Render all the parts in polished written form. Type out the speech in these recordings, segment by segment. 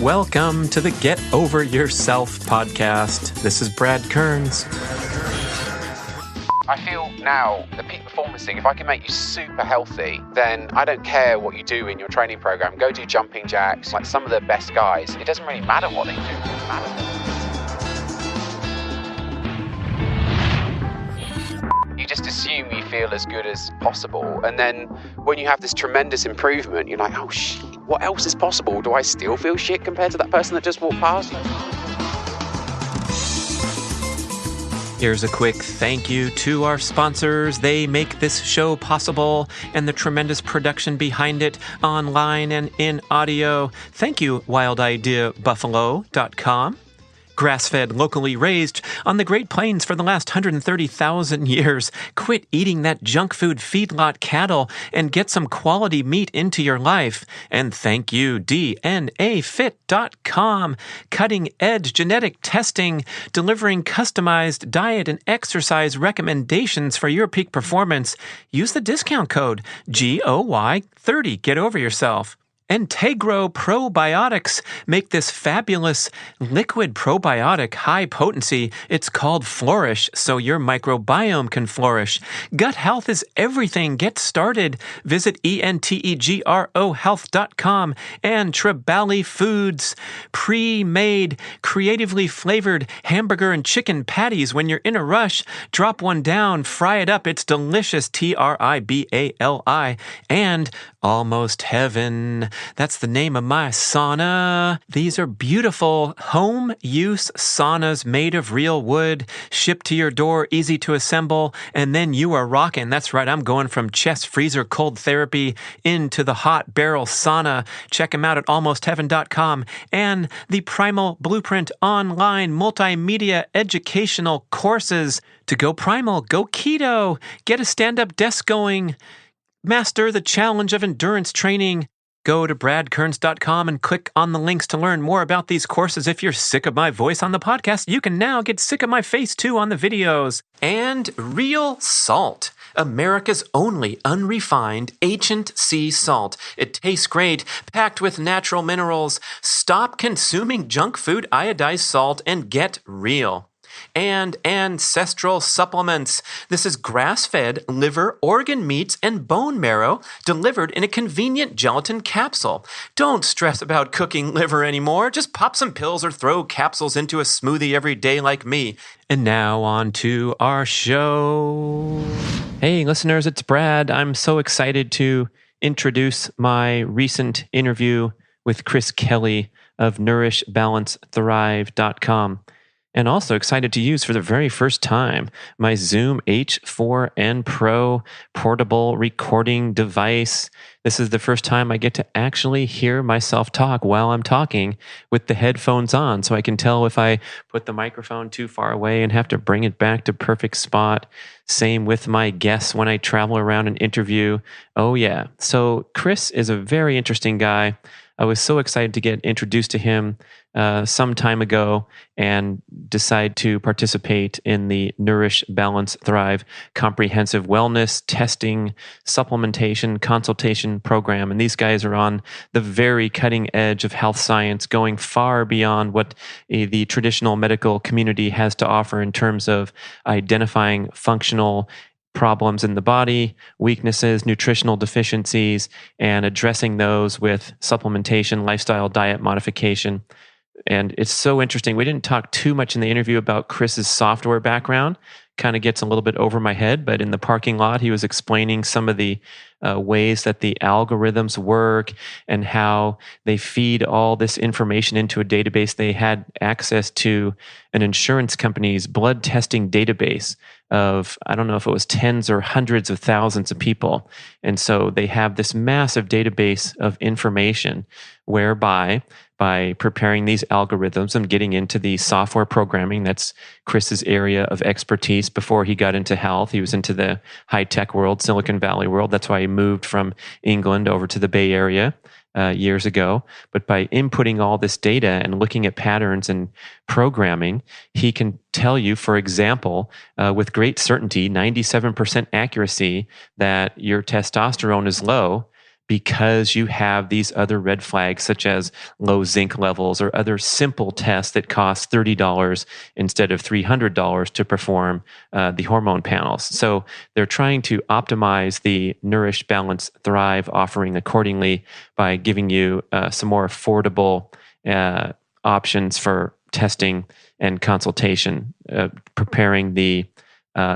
Welcome to the Get Over Yourself podcast. This is Brad Kearns. I feel now, the peak performance thing, if I can make you super healthy, then I don't care what you do in your training program. Go do jumping jacks. Like some of the best guys, it doesn't really matter what they do. It doesn't matter. You just assume you feel as good as possible. And then when you have this tremendous improvement, you're like, oh shit, what else is possible? Do I still feel shit compared to that person that just walked past you? Here's a quick thank you to our sponsors. They make this show possible and the tremendous production behind it online and in audio. Thank you, wildideabuffalo.com. Grass-fed, locally raised on the Great Plains for the last 130,000 years. Quit eating that junk food feedlot cattle and get some quality meat into your life. And thank you, DNAfit.com. Cutting-edge genetic testing, delivering customized diet and exercise recommendations for your peak performance. Use the discount code GOY30. Get over yourself. Integro Probiotics make this fabulous liquid probiotic high potency. It's called Flourish, so your microbiome can flourish. Gut health is everything. Get started. Visit entegrohealth.com. And Tribali Foods, pre-made, creatively flavored hamburger and chicken patties. When you're in a rush, drop one down, fry it up. It's delicious. Tribali. And Almost Heaven. That's the name of my sauna. These are beautiful home-use saunas made of real wood, shipped to your door, easy to assemble, and then you are rocking. That's right, I'm going from chest freezer cold therapy into the hot barrel sauna. Check them out at almostheaven.com. And the Primal Blueprint online multimedia educational courses. To go primal, go keto, get a stand-up desk going, master the challenge of endurance training. Go to bradkearns.com and click on the links to learn more about these courses. If you're sick of my voice on the podcast, you can now get sick of my face too on the videos. And Real Salt, America's only unrefined ancient sea salt. It tastes great, packed with natural minerals. Stop consuming junk food iodized salt and get real. And Ancestral Supplements. This is grass-fed liver, organ meats, and bone marrow delivered in a convenient gelatin capsule. Don't stress about cooking liver anymore. Just pop some pills or throw capsules into a smoothie every day like me. And now on to our show. Hey, listeners, it's Brad. I'm so excited to introduce my recent interview with Chris Kelly of NourishBalanceThrive.com. And also excited to use for the very first time my Zoom H4n Pro portable recording device. This is the first time I get to actually hear myself talk while I'm talking with the headphones on, so I can tell if I put the microphone too far away and have to bring it back to perfect spot. Same with my guests when I travel around and interview. Oh yeah. So Chris is a very interesting guy. I was so excited to get introduced to him some time ago and decide to participate in the Nourish, Balance, Thrive comprehensive wellness testing, supplementation, consultation program. And these guys are on the very cutting edge of health science, going far beyond what the traditional medical community has to offer in terms of identifying functional problems in the body, weaknesses, nutritional deficiencies, and addressing those with supplementation, lifestyle, diet modification. And it's so interesting. We didn't talk too much in the interview about Chris's software background. Kind of gets a little bit over my head, but in the parking lot, he was explaining some of the ways that the algorithms work and how they feed all this information into a database. They had access to an insurance company's blood testing database of, I don't know if it was tens or hundreds of thousands of people. And so they have this massive database of information whereby by preparing these algorithms and getting into the software programming, that's Chris's area of expertise before he got into health. He was into the high-tech world, Silicon Valley world. That's why he moved from England over to the Bay Area years ago. But by inputting all this data and looking at patterns and programming, he can tell you, for example, with great certainty, 97% accuracy, that your testosterone is low because you have these other red flags, such as low zinc levels or other simple tests that cost $30 instead of $300 to perform the hormone panels. So they're trying to optimize the Nourish, Balance, Thrive offering accordingly by giving you some more affordable options for testing and consultation, preparing the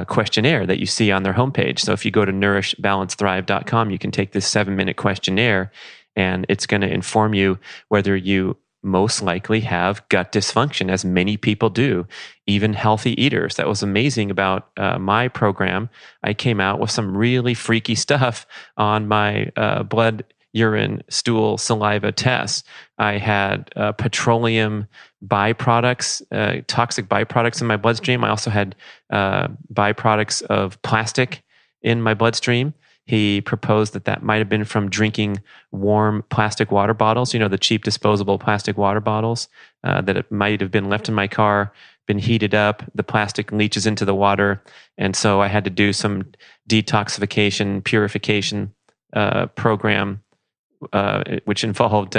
questionnaire that you see on their homepage. So if you go to NourishBalanceThrive.com, you can take this 7-minute questionnaire, and it's going to inform you whether you most likely have gut dysfunction, as many people do, even healthy eaters. That was amazing about my program. I came out with some really freaky stuff on my blood, urine, stool, saliva tests. I had petroleum byproducts, toxic byproducts in my bloodstream. I also had byproducts of plastic in my bloodstream. He proposed that might have been from drinking warm plastic water bottles, the cheap disposable plastic water bottles, that it might have been left in my car, been heated up, the plastic leaches into the water. And so I had to do some detoxification, purification program, which involved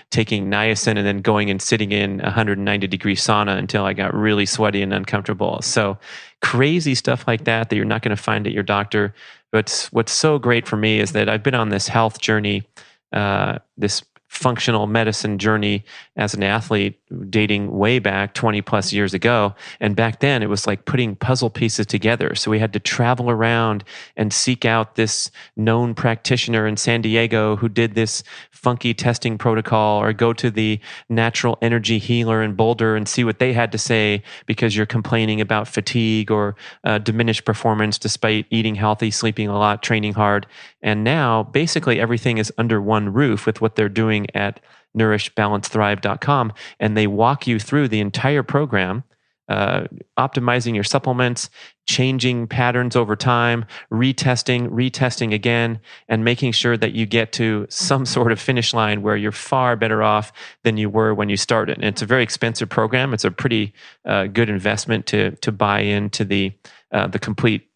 taking niacin and then going and sitting in 190-degree sauna until I got really sweaty and uncomfortable. So crazy stuff like that you're not going to find at your doctor. But what's so great for me is that I've been on this health journey, this functional medicine journey as an athlete, dating way back 20 plus years ago. And back then it was like putting puzzle pieces together. So we had to travel around and seek out this known practitioner in San Diego who did this funky testing protocol, or go to the natural energy healer in Boulder and see what they had to say, because you're complaining about fatigue or diminished performance despite eating healthy, sleeping a lot, training hard. And now basically everything is under one roof with what they're doing at NourishBalanceThrive.com, and they walk you through the entire program, optimizing your supplements, changing patterns over time, retesting again, and making sure that you get to some sort of finish line where you're far better off than you were when you started. And it's a very expensive program. It's a pretty good investment to buy into the complete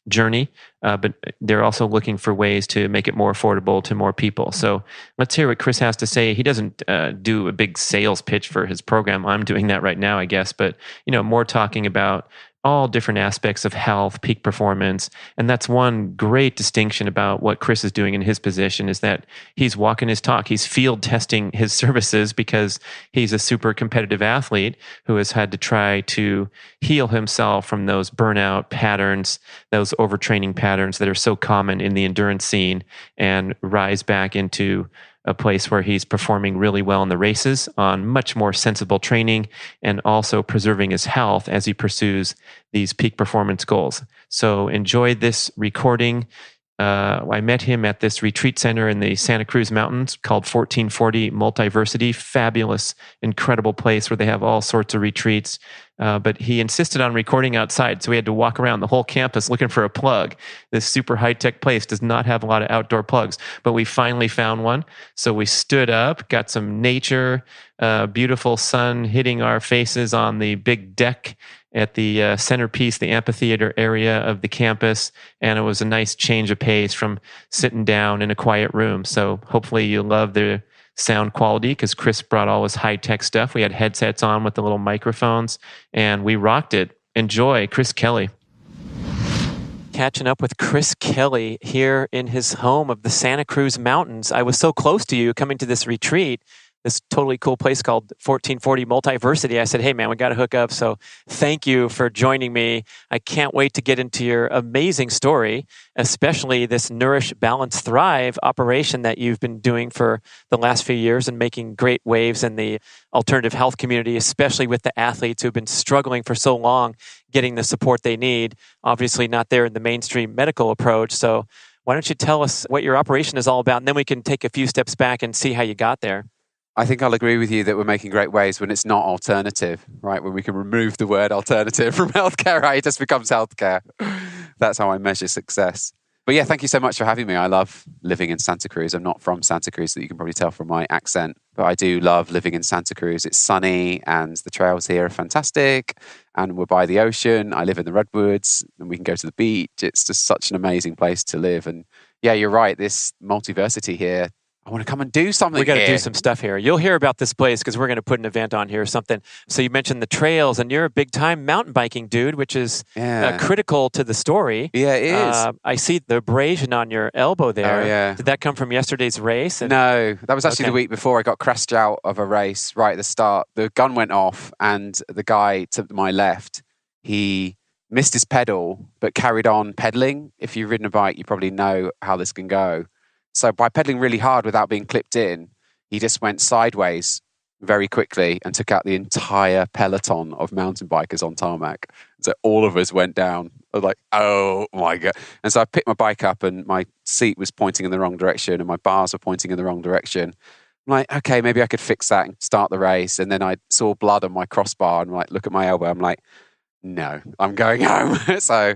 journey, but they're also looking for ways to make it more affordable to more people. So let's hear what Chris has to say. He doesn't do a big sales pitch for his program. I'm doing that right now, I guess, but more talking about all different aspects of health, peak performance. And that's one great distinction about what Chris is doing in his position, is that he's walking his talk. He's field testing his services because he's a super competitive athlete who has had to try to heal himself from those burnout patterns, those overtraining patterns that are so common in the endurance scene, and rise back into a place where he's performing really well in the races on much more sensible training, and also preserving his health as he pursues these peak performance goals. So enjoy this recording. I met him at this retreat center in the Santa Cruz Mountains called 1440 Multiversity. Fabulous, incredible place where they have all sorts of retreats. But he insisted on recording outside, so we had to walk around the whole campus looking for a plug. This super high-tech place does not have a lot of outdoor plugs, but we finally found one. So we stood up, got some nature, beautiful sun hitting our faces on the big deck at the centerpiece, the amphitheater area of the campus, and it was a nice change of pace from sitting down in a quiet room. So hopefully you love the sound quality, because Chris brought all his high-tech stuff. We had headsets on with the little microphones, and we rocked it. Enjoy, Chris Kelly. Catching up with Chris Kelly here in his home of the Santa Cruz Mountains. I was so close to you coming to this retreat, this totally cool place called 1440 Multiversity. I said, hey man, we got to hook up. So thank you for joining me. I can't wait to get into your amazing story, especially this Nourish, Balance, Thrive operation that you've been doing for the last few years and making great waves in the alternative health community, especially with the athletes who've been struggling for so long getting the support they need. Obviously not there in the mainstream medical approach. So why don't you tell us what your operation is all about, and then we can take a few steps back and see how you got there. I think I'll agree with you that we're making great waves when it's not alternative, right? When we can remove the word alternative from healthcare, right? It just becomes healthcare. That's how I measure success. But yeah, thank you so much for having me. I love living in Santa Cruz. I'm not from Santa Cruz, so you can probably tell from my accent, but I do love living in Santa Cruz. It's sunny and the trails here are fantastic, and we're by the ocean. I live in the redwoods and we can go to the beach. It's just such an amazing place to live. And Yeah, you're right. This multiversity here. I want to come and do something. We got to here. do some stuff here. You'll hear about this place because we're going to put an event on here or something. So you mentioned the trails, and you're a big time mountain biking dude, which is critical to the story. Yeah, it is. I see the abrasion on your elbow there. Oh, yeah. Did that come from yesterday's race? No, that was actually the week before. I got crashed out of a race right at the start. The gun went off, and the guy to my left, he missed his pedal, but carried on pedaling. If you've ridden a bike, you probably know how this can go. So by pedaling really hard without being clipped in, he just went sideways very quickly and took out the entire peloton of mountain bikers on tarmac. So all of us went down. I was like, oh my God. And so I picked my bike up and my seat was pointing in the wrong direction and my bars were pointing in the wrong direction. I'm like, okay, maybe I could fix that and start the race. And then I saw blood on my crossbar and like, look at my elbow. I'm like, no, I'm going home. So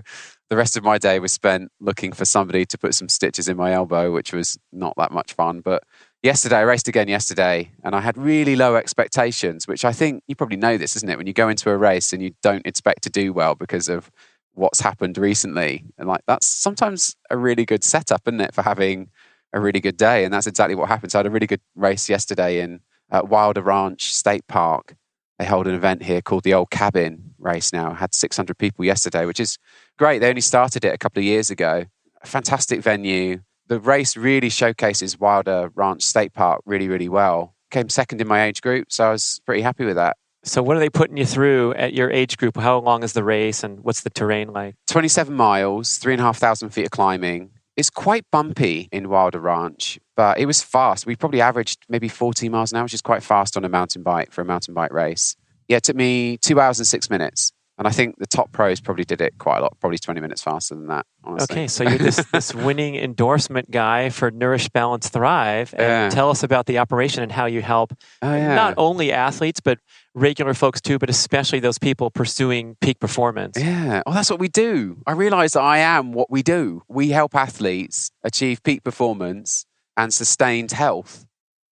the rest of my day was spent looking for somebody to put some stitches in my elbow, which was not that much fun. But yesterday, I raced again yesterday, and I had really low expectations, which I think you probably know this, isn't it? When you go into a race and you don't expect to do well because of what's happened recently. And like that's sometimes a really good setup, isn't it, for having a really good day? And that's exactly what happened. So I had a really good race yesterday in Wilder Ranch State Park. They hold an event here called the Old Cabin race now. I had 600 people yesterday, which is great. They only started it a couple of years ago. A fantastic venue. The race really showcases Wilder Ranch State Park really, really well. Came second in my age group, so I was pretty happy with that. So what are they putting you through at your age group? How long is the race and what's the terrain like? 27 miles, 3,500 feet of climbing. It's quite bumpy in Wilder Ranch, but it was fast. We probably averaged maybe 40 miles an hour, which is quite fast on a mountain bike for a mountain bike race. Yeah, it took me 2 hours and 6 minutes. And I think the top pros probably did it quite a lot, probably 20 minutes faster than that, honestly. Okay, so you're this winning endorsement guy for Nourish, Balance, Thrive. And tell us about the operation and how you help not only athletes, but regular folks too, but especially those people pursuing peak performance. Yeah, that's what we do. I realize that I am what we do. We help athletes achieve peak performance and sustained health.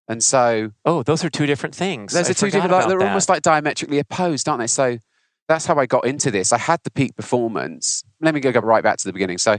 And so... Oh, those are two different things. Those are two different... They're almost like diametrically opposed, aren't they? So that's how I got into this. I had the peak performance. Let me go right back to the beginning. So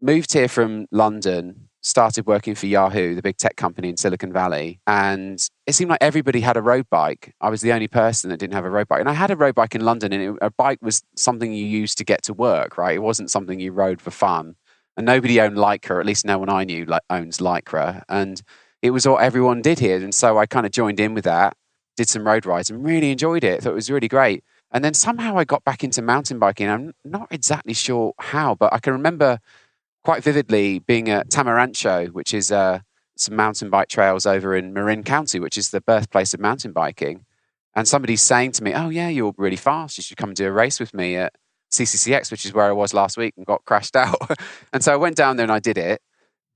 moved here from London, started working for Yahoo, the big tech company in Silicon Valley. And it seemed like everybody had a road bike. I was the only person that didn't have a road bike. And I had a road bike in London, and a bike was something you used to get to work, right? It wasn't something you rode for fun. And nobody owned Lycra, at least no one I knew owns Lycra. And it was what everyone did here. And so I kind of joined in with that, did some road rides and really enjoyed it. Thought it was really great. And then somehow I got back into mountain biking. I'm not exactly sure how, but I can remember quite vividly being at Tamarancho, which is some mountain bike trails over in Marin County, which is the birthplace of mountain biking. And somebody's saying to me, oh yeah, you're really fast. You should come and do a race with me at CCCX, which is where I was last week and got crashed out. And so I went down there and I did it.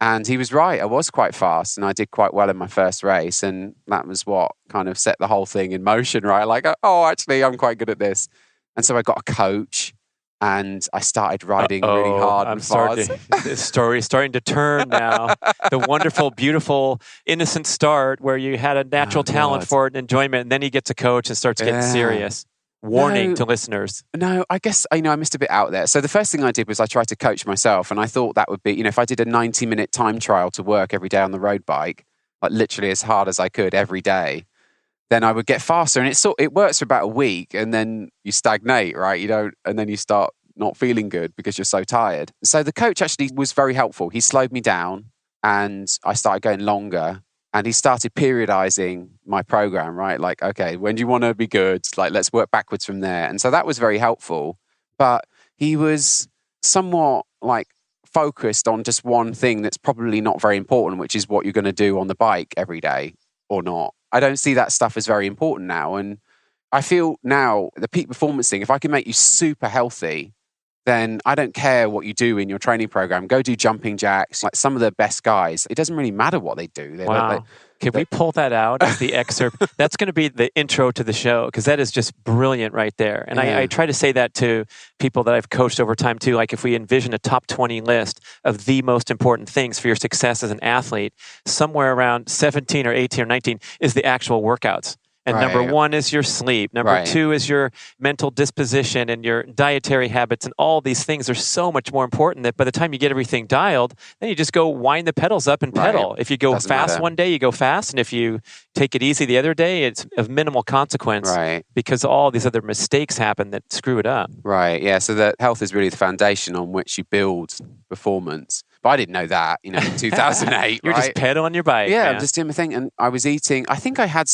And he was right. I was quite fast and I did quite well in my first race. And that was what kind of set the whole thing in motion, right? Like, oh, actually, I'm quite good at this. And so I got a coach and I started riding really hard and fast. This story is starting to turn now. The wonderful, beautiful, innocent start where you had a natural talent for it and enjoyment. And then he gets a coach and starts getting serious. Warning to listeners. No, I guess, I missed a bit out there. So the first thing I did was I tried to coach myself. And I thought that would be, if I did a 90-minute time trial to work every day on the road bike, like literally as hard as I could every day, then I would get faster. And it works for about a week and then you stagnate, right? And then you start not feeling good because you're so tired. So the coach actually was very helpful. He slowed me down and I started going longer. And he started periodizing my program, right? Like, okay, when do you want to be good? Like, let's work backwards from there. And so that was very helpful. But he was somewhat like focused on just one thing that's probably not very important, which is what you're going to do on the bike every day or not. I don't see that stuff as very important now. And I feel now the peak performance thing, if I can make you super healthy, then I don't care what you do in your training program. Go do jumping jacks. Like some of the best guys, it doesn't really matter what they do. Can we pull that out as the excerpt? That's going to be the intro to the show because that is just brilliant right there. And I try to say that to people that I've coached over time too. Like if we envision a top 20 list of the most important things for your success as an athlete, somewhere around 17 or 18 or 19 is the actual workouts. And number one is your sleep. Number two is your mental disposition and your dietary habits, and all these things are so much more important that by the time you get everything dialed, then you just go wind the pedals up and pedal. If you go fast one day, you go fast. And if you take it easy the other day, it's of minimal consequence because all these other mistakes happen that screw it up. Right. Yeah. So that health is really the foundation on which you build performance. But I didn't know that, in 2008. You're just pedaling your bike. Yeah, man. I'm just doing my thing. And I was eating, I think I had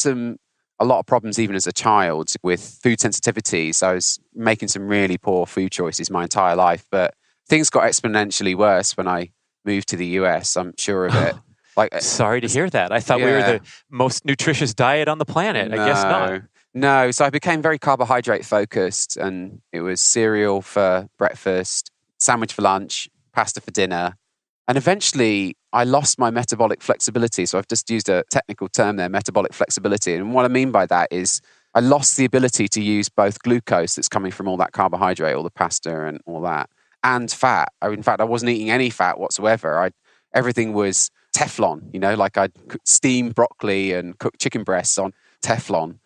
a lot of problems even as a child with food sensitivities. I was making some really poor food choices my entire life, but things got exponentially worse when I moved to the US. I'm sure of it. Sorry to hear that. I thought we were the most nutritious diet on the planet. I guess not. No, so I became very carbohydrate focused, and it was cereal for breakfast, sandwich for lunch, pasta for dinner. And eventually I lost my metabolic flexibility. So I've just used a technical term there, metabolic flexibility. And what I mean by that is I lost the ability to use both glucose that's coming from all that carbohydrate, all the pasta and all that, and fat. In fact, I wasn't eating any fat whatsoever. Everything was Teflon, like I'd steam broccoli and cook chicken breasts on Teflon.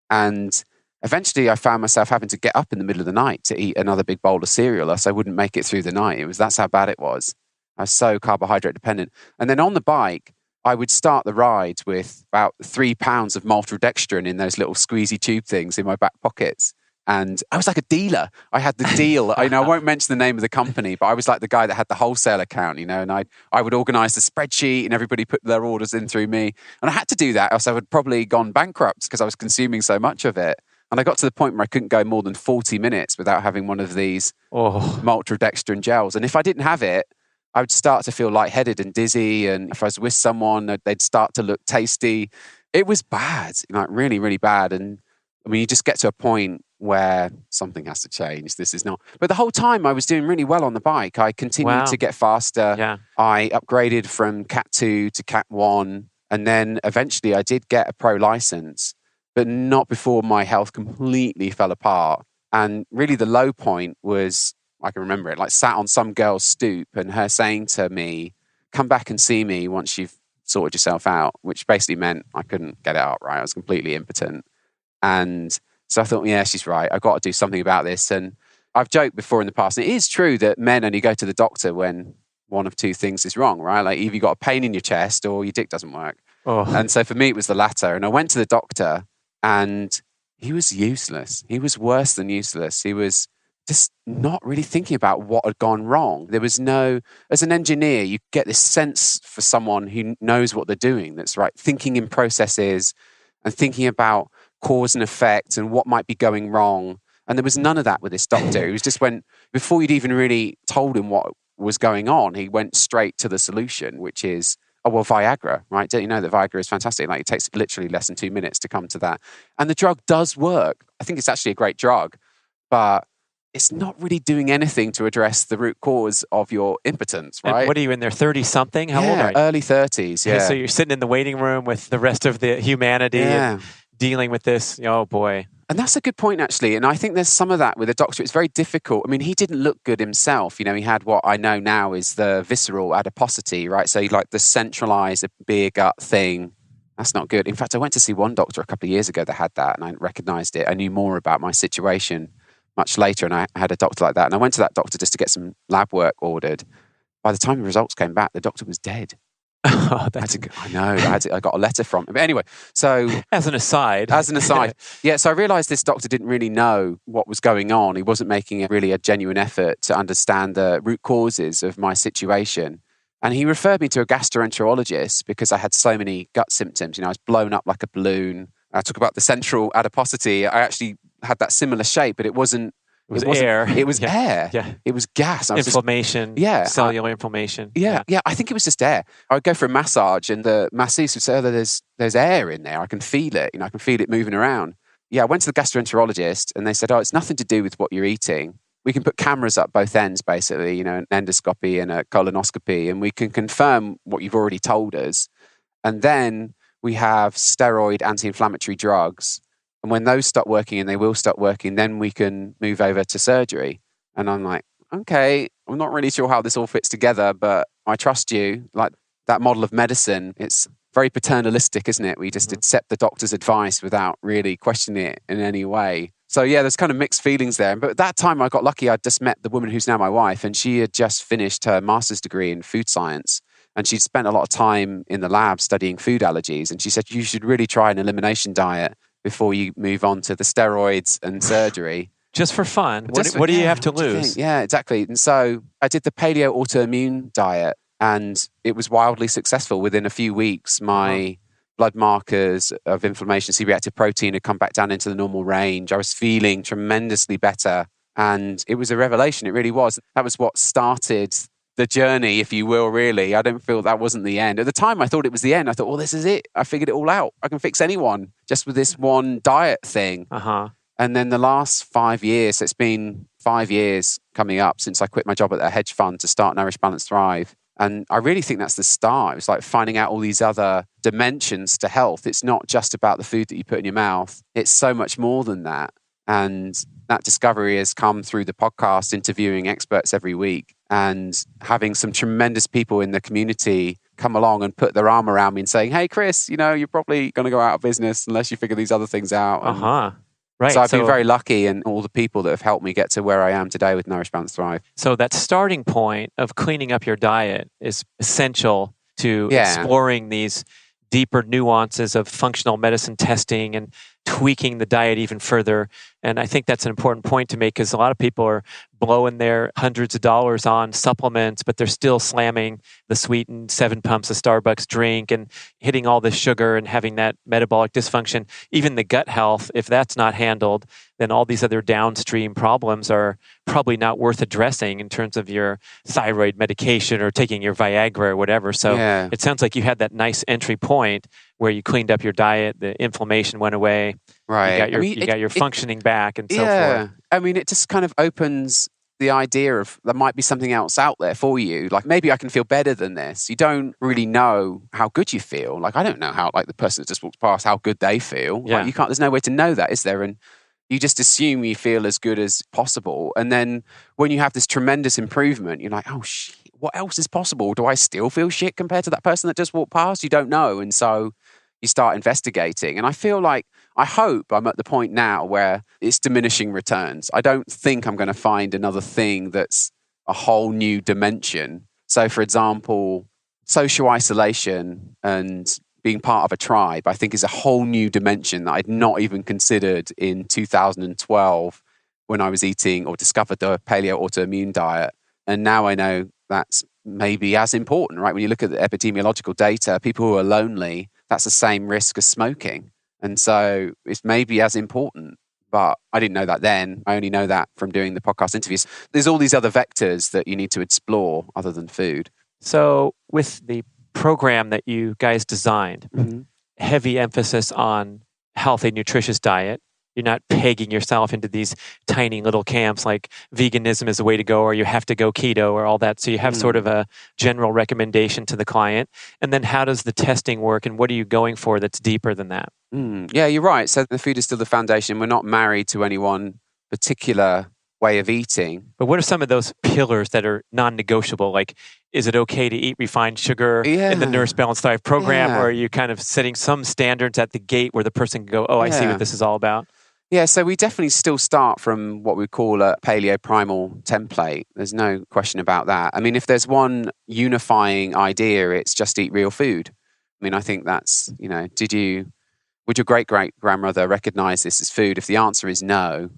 And eventually I found myself having to get up in the middle of the night to eat another big bowl of cereal, else I wouldn't make it through the night. That's how bad it was. I was so carbohydrate dependent. And then on the bike, I would start the ride with about 3 pounds of maltodextrin in those little squeezy tube things in my back pockets. And I was like a dealer. I had the deal. I won't mention the name of the company, but I was like the guy that had the wholesale account, and I would organize the spreadsheet and everybody put their orders in through me. And I had to do that, else I would probably gone bankrupt because I was consuming so much of it. And I got to the point where I couldn't go more than 40 minutes without having one of these maltodextrin gels. And if I didn't have it, I would start to feel lightheaded and dizzy. And if I was with someone, they'd start to look tasty. It was bad, really, really bad. And I mean, you just get to a point where something has to change. This is not. But the whole time I was doing really well on the bike. I continued to get faster. Yeah. I upgraded from Cat 2 to Cat 1. And then eventually I did get a pro license, but not before my health completely fell apart. And really the low point was, I can remember it, sat on some girl's stoop and her saying to me, come back and see me once you've sorted yourself out, which basically meant I couldn't get it up, right? I was completely impotent. And so I thought, yeah, she's right. I've got to do something about this. And I've joked before in the past, and it is true that men only go to the doctor when one of two things is wrong, right? Like either you got a pain in your chest or your dick doesn't work. And so for me, it was the latter. And I went to the doctor and he was useless. He was worse than useless. He was just not really thinking about what had gone wrong. There was as an engineer, you get this sense for someone who knows what they're doing, that's right, thinking in processes and thinking about cause and effect and what might be going wrong. And there was none of that with this doctor. He was just before you'd even really told him what was going on, he went straight to the solution, which is, Viagra, right? Don't you know that Viagra is fantastic? It takes literally less than 2 minutes to come to that. And the drug does work. I think it's actually a great drug, but it's not really doing anything to address the root cause of your impotence, right? And what are you in there, 30-something? How old are you? Early 30s, yeah. So you're sitting in the waiting room with the rest of the humanity and dealing with this. Oh, boy. And that's a good point, actually. And I think there's some of that with a doctor. It's very difficult. I mean, he didn't look good himself. He had what I know now is the visceral adiposity, right? So the centralized beer gut thing. That's not good. In fact, I went to see one doctor a couple of years ago that had that, and I recognized it. I knew more about my situation much later, and I had a doctor like that. And I went to that doctor just to get some lab work ordered. By the time the results came back, the doctor was dead. I got a letter from him. But anyway, so as an aside, yeah. So I realised this doctor didn't really know what was going on. He wasn't making a genuine effort to understand the root causes of my situation. And he referred me to a gastroenterologist because I had so many gut symptoms. I was blown up like a balloon. I talk about the central adiposity. I actually had that similar shape, but it wasn't. It was air. It was air. Yeah. It was gas. Inflammation. Cellular inflammation. Yeah. I think it was just air. I would go for a massage and the masseuse would say, oh, there's air in there. I can feel it. I can feel it moving around. Yeah, I went to the gastroenterologist and they said, oh, it's nothing to do with what you're eating. We can put cameras up both ends, basically, an endoscopy and a colonoscopy, and we can confirm what you've already told us. And then we have steroid anti-inflammatory drugs. And when those stop working, and they will stop working, then we can move over to surgery. And I'm like, okay, I'm not really sure how this all fits together, but I trust you. Like that model of medicine, it's very paternalistic, isn't it? We just accept the doctor's advice without really questioning it in any way. So yeah, there's kind of mixed feelings there. But at that time I got lucky. I'd just met the woman who's now my wife, and she had just finished her master's degree in food science. And she'd spent a lot of time in the lab studying food allergies. And she said, you should really try an elimination diet before you move on to the steroids and surgery. Just for fun. What do you have to lose? Yeah, exactly. And so I did the paleo autoimmune diet, and it was wildly successful. Within a few weeks, my blood markers of inflammation, C-reactive protein had come back down into the normal range. I was feeling tremendously better. And it was a revelation. It really was. That was what started the journey, if you will, really. I don't feel that wasn't the end. At the time, I thought it was the end. I thought, well, this is it. I figured it all out. I can fix anyone just with this one diet thing. And then the last 5 years, it's been 5 years coming up since I quit my job at a hedge fund to start Nourish, Balance, Thrive. And I really think that's the start. It was like finding out all these other dimensions to health. It's not just about the food that you put in your mouth. It's so much more than that. And that discovery has come through the podcast, interviewing experts every week, and having some tremendous people in the community come along and put their arm around me and saying, hey, Chris, you're probably going to go out of business unless you figure these other things out. Right. So I've been very lucky, and all the people that have helped me get to where I am today with Nourish, Balance, Thrive. So that starting point of cleaning up your diet is essential to exploring these deeper nuances of functional medicine testing and tweaking the diet even further. And I think that's an important point to make, because a lot of people are blowing their hundreds of dollars on supplements, but they're still slamming the sweetened 7 pumps of Starbucks drink and hitting all this sugar and having that metabolic dysfunction. Even the gut health, if that's not handled, then all these other downstream problems are probably not worth addressing in terms of your thyroid medication or taking your Viagra or whatever. So it sounds like you had that nice entry point where you cleaned up your diet, the inflammation went away, right? You got your functioning back, and so forth. I mean, it just kind of opens the idea of there might be something else out there for you. Like, maybe I can feel better than this. You don't really know how good you feel. Like, I don't know how, like, the person that just walks past, how good they feel. Yeah. Like, you can't, there's no way to know that, is there? And you just assume you feel as good as possible. And then when you have this tremendous improvement, you're like, oh, shit, what else is possible? Do I still feel shit compared to that person that just walked past? You don't know. And so you start investigating. And I feel like, I hope I'm at the point now where it's diminishing returns. I don't think I'm going to find another thing that's a whole new dimension. So, for example, social isolation and being part of a tribe, I think, is a whole new dimension that I'd not even considered in 2012 when I was eating or discovered the paleo autoimmune diet. And now I know that's maybe as important, right? When you look at the epidemiological data, people who are lonely, that's the same risk as smoking. And so it's maybe as important, but I didn't know that then. I only know that from doing the podcast interviews. There's all these other vectors that you need to explore other than food. So with the program that you guys designed, heavy emphasis on healthy, nutritious diet. You're not pegging yourself into these tiny little camps like veganism is the way to go, or you have to go keto or all that. So you have sort of a general recommendation to the client. And then how does the testing work, and what are you going for that's deeper than that? Yeah, you're right. So the food is still the foundation. We're not married to any one particular way of eating. But what are some of those pillars that are non-negotiable? Like, is it okay to eat refined sugar in the Nourish, Balance, Thrive program? Or are you kind of setting some standards at the gate where the person can go, oh, I see what this is all about? Yeah, so we definitely still start from what we call a paleo primal template. There's no question about that. I mean, if there's one unifying idea, it's just eat real food. I mean, I think that's, would your great-great-grandmother recognize this as food? If the answer is no,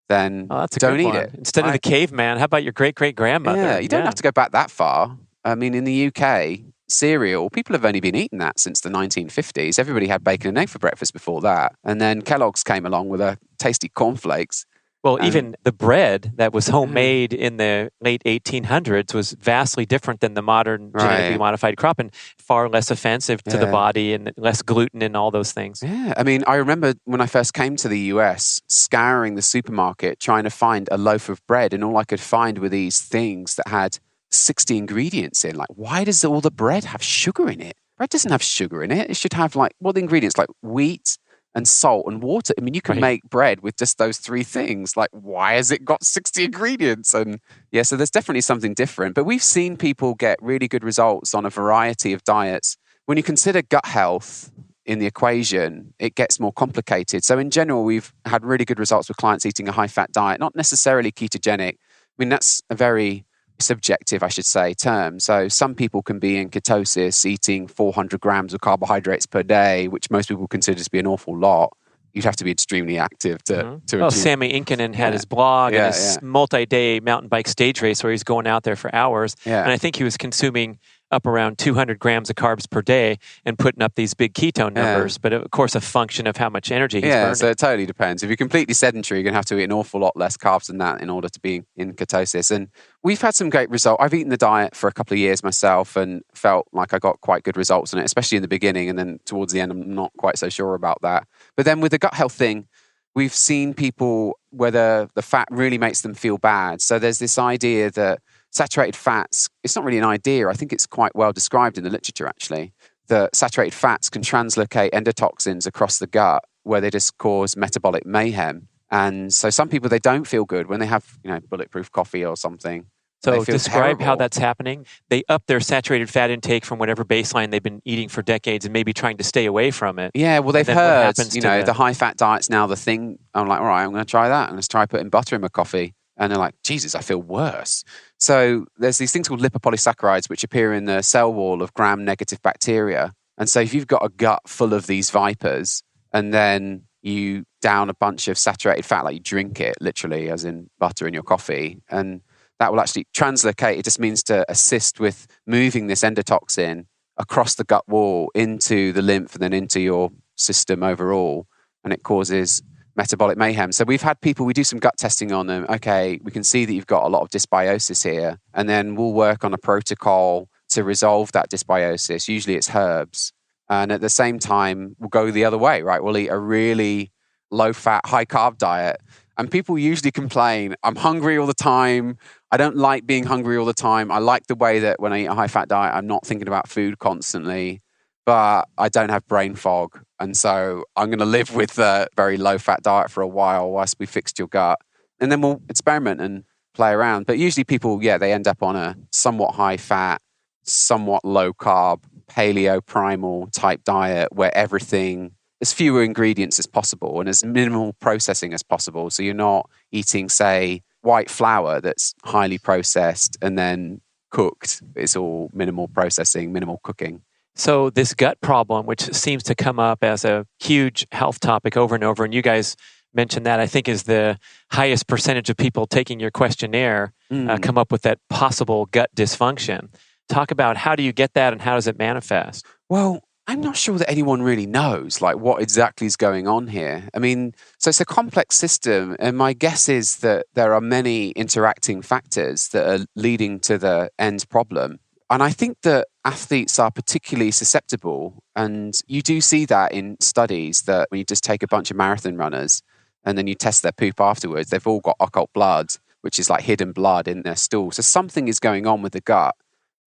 then don't eat it. Instead of the caveman, how about your great-great-grandmother? Yeah, you don't have to go back that far. I mean, in the UK, cereal, people have only been eating that since the 1950s. Everybody had bacon and egg for breakfast before that. And then Kellogg's came along with a tasty cornflakes. Well, even the bread that was homemade in the late 1800s was vastly different than the modern genetically modified crop, and far less offensive to the body and less gluten and all those things. Yeah, I mean, I remember when I first came to the US, scouring the supermarket, trying to find a loaf of bread, and all I could find were these things that had 60 ingredients in. Like, why does all the bread have sugar in it? Bread doesn't have sugar in it. It should have the ingredients, like wheat and salt and water. I mean, you can make bread with just those three things. Like, why has it got 60 ingredients? And so there's definitely something different. But we've seen people get really good results on a variety of diets when you consider gut health in the equation, it gets more complicated. So in general, we've had really good results with clients eating a high-fat diet, not necessarily ketogenic. I mean, that's a very subjective, I should say, term. So some people can be in ketosis eating 400 grams of carbohydrates per day, which most people consider to be an awful lot. You'd have to be extremely active to Well, achieve. Sammy Inkinen had his blog and his multi-day mountain bike stage race where he's going out there for hours. Yeah. And I think he was consuming up around 200 grams of carbs per day and putting up these big ketone numbers. But of course, a function of how much energy he's burning. So it totally depends. If you're completely sedentary, you're going to have to eat an awful lot less carbs than that in order to be in ketosis. And we've had some great results. I've eaten the diet for a couple of years myself and felt like I got quite good results on it, especially in the beginning. And then towards the end, I'm not quite so sure about that. But then with the gut health thing, we've seen people whether the fat really makes them feel bad. So there's this idea that saturated fats, it's not really an idea. I think it's quite well described in the literature, actually, that saturated fats can translocate endotoxins across the gut where they just cause metabolic mayhem. And so some people, they don't feel good when they have, bulletproof coffee or something. So describe how that's happening. They up their saturated fat intake from whatever baseline they've been eating for decades and maybe trying to stay away from it. Yeah, well, they've heard, the high-fat diet's now the thing. I'm like, all right, I'm going to try that. I'm going to try putting butter in my coffee. And they're like, Jesus, I feel worse. So there's these things called lipopolysaccharides, which appear in the cell wall of gram-negative bacteria. And so if you've got a gut full of these vipers and then you down a bunch of saturated fat, like you drink it literally, as in butter in your coffee, and that will actually translocate. It just means to assist with moving this endotoxin across the gut wall into the lymph and then into your system overall. And it causes metabolic mayhem. So we've had people, we do some gut testing on them. Okay, we can see that you've got a lot of dysbiosis here. And then we'll work on a protocol to resolve that dysbiosis. Usually it's herbs. And at the same time, we'll go the other way, right? We'll eat a really low-fat, high-carb diet. And people usually complain, I'm hungry all the time. I don't like being hungry all the time. I like the way that when I eat a high-fat diet, I'm not thinking about food constantly, but I don't have brain fog. And so I'm going to live with the very low-fat diet for a while whilst we fixed your gut. And then we'll experiment and play around. But usually people, they end up on a somewhat high-fat, somewhat low-carb, paleo-primal type diet where everything, as fewer ingredients as possible and as minimal processing as possible. So you're not eating, say, white flour that's highly processed and then cooked. It's all minimal processing, minimal cooking. So this gut problem, which seems to come up as a huge health topic over and over, and you guys mentioned that, I think is the highest percentage of people taking your questionnaire come up with that possible gut dysfunction. Talk about how do you get that and how does it manifest? Well, I'm not sure that anyone really knows what exactly is going on here. I mean, so it's a complex system, and my guess is that there are many interacting factors that are leading to the end problem. And I think that athletes are particularly susceptible, and you do see that in studies that when you just take a bunch of marathon runners and then you test their poop afterwards, they've all got occult blood, which is like hidden blood in their stool. So something is going on with the gut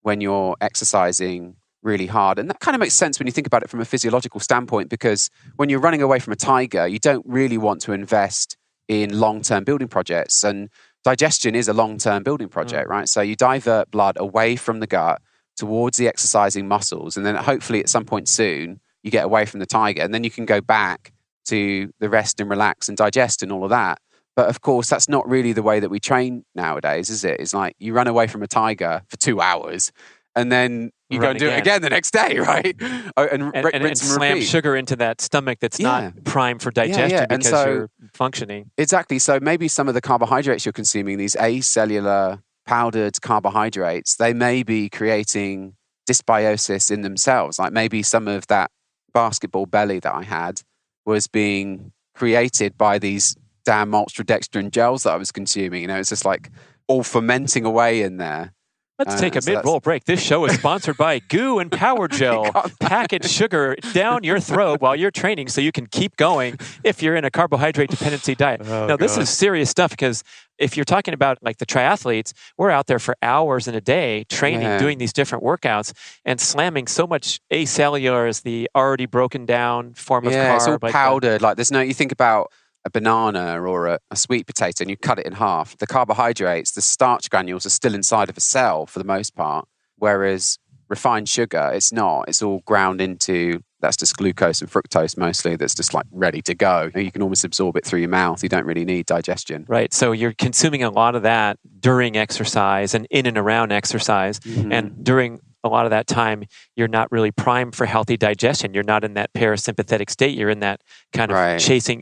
when you're exercising really hard. And that kind of makes sense when you think about it from a physiological standpoint, because when you're running away from a tiger, you don't really want to invest in long-term building projects. And digestion is a long-term building project, right? So you divert blood away from the gut towards the exercising muscles. And then hopefully at some point soon, you get away from the tiger. And then you can go back to the rest and relax and digest and all of that. But of course, that's not really the way that we train nowadays, is it? It's like you run away from a tiger for 2 hours and then you go and do it again the next day, right? And slam sugar into that stomach that's not primed for digestion because you're functioning. Exactly. So maybe some of the carbohydrates you're consuming, these acellular powdered carbohydrates, they may be creating dysbiosis in themselves. Like maybe some of that basketball belly that I had was being created by these damn maltodextrin gels that I was consuming. It's just like all fermenting away in there. Let's take a mid-roll break. This show is sponsored by Goo and Power Gel. Packaged sugar down your throat while you're training so you can keep going if you're in a carbohydrate dependency diet. This is serious stuff, because if you're talking about like the triathletes, we're out there for hours in a day training, doing these different workouts and slamming so much acellular as the already broken down form of carb. It's all powdered. You think about a banana or a sweet potato and you cut it in half, the carbohydrates, the starch granules are still inside of a cell for the most part. Whereas refined sugar. It's not. It's all ground into, that's just glucose and fructose mostly, that's just like ready to go. You can almost absorb it through your mouth. You don't really need digestion. Right. So you're consuming a lot of that during exercise and in and around exercise. Mm-hmm. And during a lot of that time, you're not really primed for healthy digestion. You're not in that parasympathetic state. You're in that kind of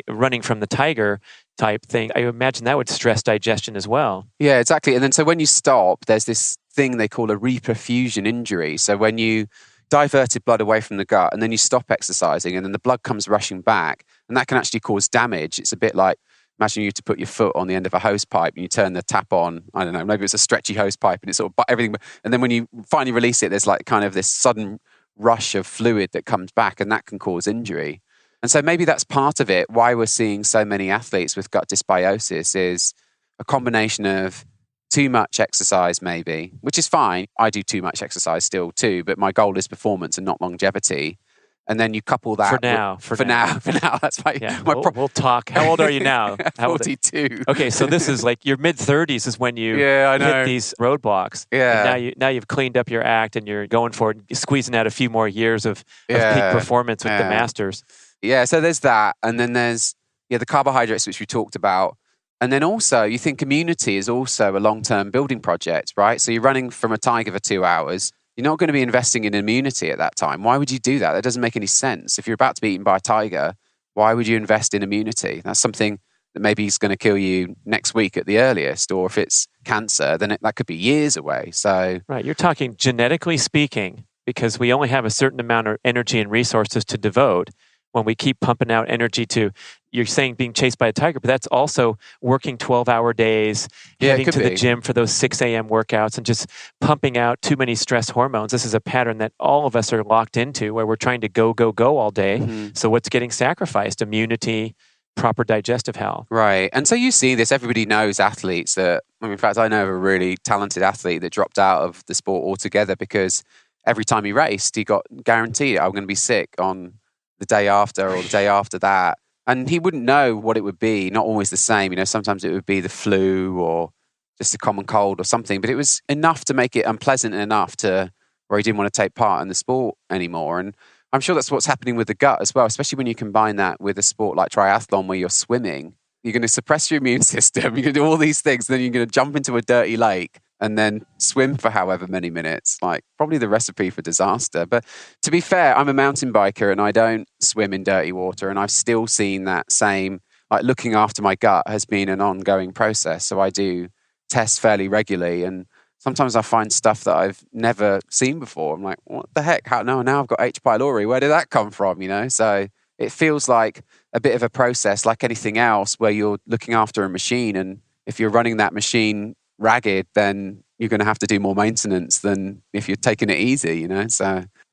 running from the tiger type thing. I imagine that would stress digestion as well. Yeah, exactly. And then so when you stop, there's this thing they call a reperfusion injury. So when you diverted blood away from the gut and then you stop exercising and then the blood comes rushing back, and that can actually cause damage. It's a bit like, imagine you to put your foot on the end of a hose pipe and you turn the tap on. I don't know, maybe it's a stretchy hose pipe and it's sort of everything. And then when you finally release it, there's like kind of this sudden rush of fluid that comes back, and that can cause injury. And so maybe that's part of it. Why we're seeing so many athletes with gut dysbiosis is a combination of too much exercise, maybe, which is fine. I do too much exercise still too, but my goal is performance and not longevity. And then you couple that for now. That's my, yeah, we'll talk. How old are you now? 42. Okay, so this is like your mid-30s is when you hit these roadblocks. Yeah. And now you've cleaned up your act and you're going for it, squeezing out a few more years of peak performance with the masters. Yeah, so there's that. And then there's the carbohydrates, which we talked about. And then also, you think immunity is also a long-term building project, right? So you're running from a tiger for 2 hours. You're not going to be investing in immunity at that time. Why would you do that? That doesn't make any sense. If you're about to be eaten by a tiger, why would you invest in immunity? That's something that maybe is going to kill you next week at the earliest. Or if it's cancer, then that could be years away. So, right, you're talking genetically speaking, because we only have a certain amount of energy and resources to devote. When we keep pumping out energy to, you're saying being chased by a tiger, but that's also working 12-hour days, heading to the gym for those 6 a.m. workouts and just pumping out too many stress hormones. This is a pattern that all of us are locked into where we're trying to go all day. Mm-hmm. So what's getting sacrificed? Immunity, proper digestive health. Right. And so you see this, everybody knows athletes that, in fact, I know of a really talented athlete that dropped out of the sport altogether because every time he raced, he got guaranteed, I'm going to be sick on the day after or the day after that. And he wouldn't know what it would be, not always the same. Sometimes it would be the flu or just a common cold or something, but it was enough to make it unpleasant enough to where he didn't want to take part in the sport anymore. And I'm sure that's what's happening with the gut as well, especially when you combine that with a sport like triathlon where you're swimming. You're going to suppress your immune system. You're going to do all these things. Then you're going to jump into a dirty lake and then swim for however many minutes. Like probably the recipe for disaster. But to be fair, I'm a mountain biker and I don't swim in dirty water. And I've still seen that same, like looking after my gut has been an ongoing process. So I do test fairly regularly. And sometimes I find stuff that I've never seen before. I'm like, what the heck? Now I've got H. pylori. Where did that come from? So it feels like a bit of a process like anything else where you're looking after a machine. And if you're running that machine ragged, then you're going to have to do more maintenance than if you're taking it easy,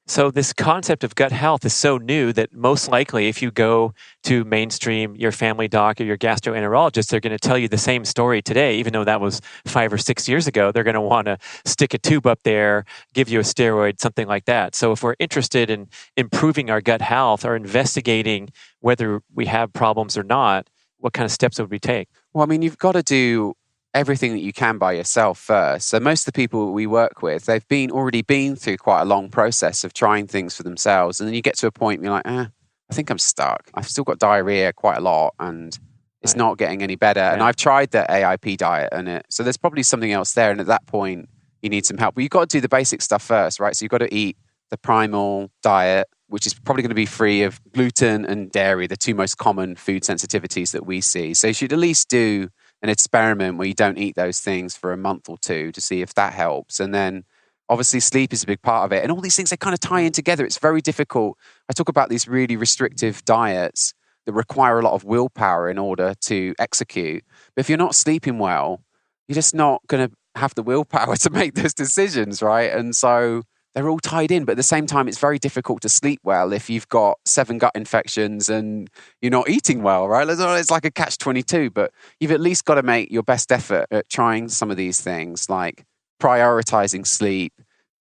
So this concept of gut health is so new that most likely if you go to mainstream, your family doc or your gastroenterologist, they're going to tell you the same story today, even though that was 5 or 6 years ago. They're going to want to stick a tube up there, give you a steroid, something like that. So if we're interested in improving our gut health or investigating whether we have problems or not, what kind of steps would we take? Well, you've got to do everything that you can by yourself first. So most of the people we work with, they've already been through quite a long process of trying things for themselves. And then you get to a point where you're like, I think I'm stuck. I've still got diarrhea quite a lot and it's not getting any better. Yeah. And I've tried the AIP diet so there's probably something else there. And at that point, you need some help. But you've got to do the basic stuff first, right? So you've got to eat the Primal Diet, which is probably going to be free of gluten and dairy, the two most common food sensitivities that we see. So you should at least do an experiment where you don't eat those things for a month or two to see if that helps. And then obviously sleep is a big part of it. And all these things, they kind of tie in together. It's very difficult. I talk about these really restrictive diets that require a lot of willpower in order to execute. But if you're not sleeping well, you're just not going to have the willpower to make those decisions, right? And so they're all tied in, but at the same time, it's very difficult to sleep well if you've got 7 gut infections and you're not eating well, right? It's like a catch-22, but you've at least got to make your best effort at trying some of these things, like prioritizing sleep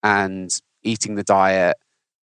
and eating the diet,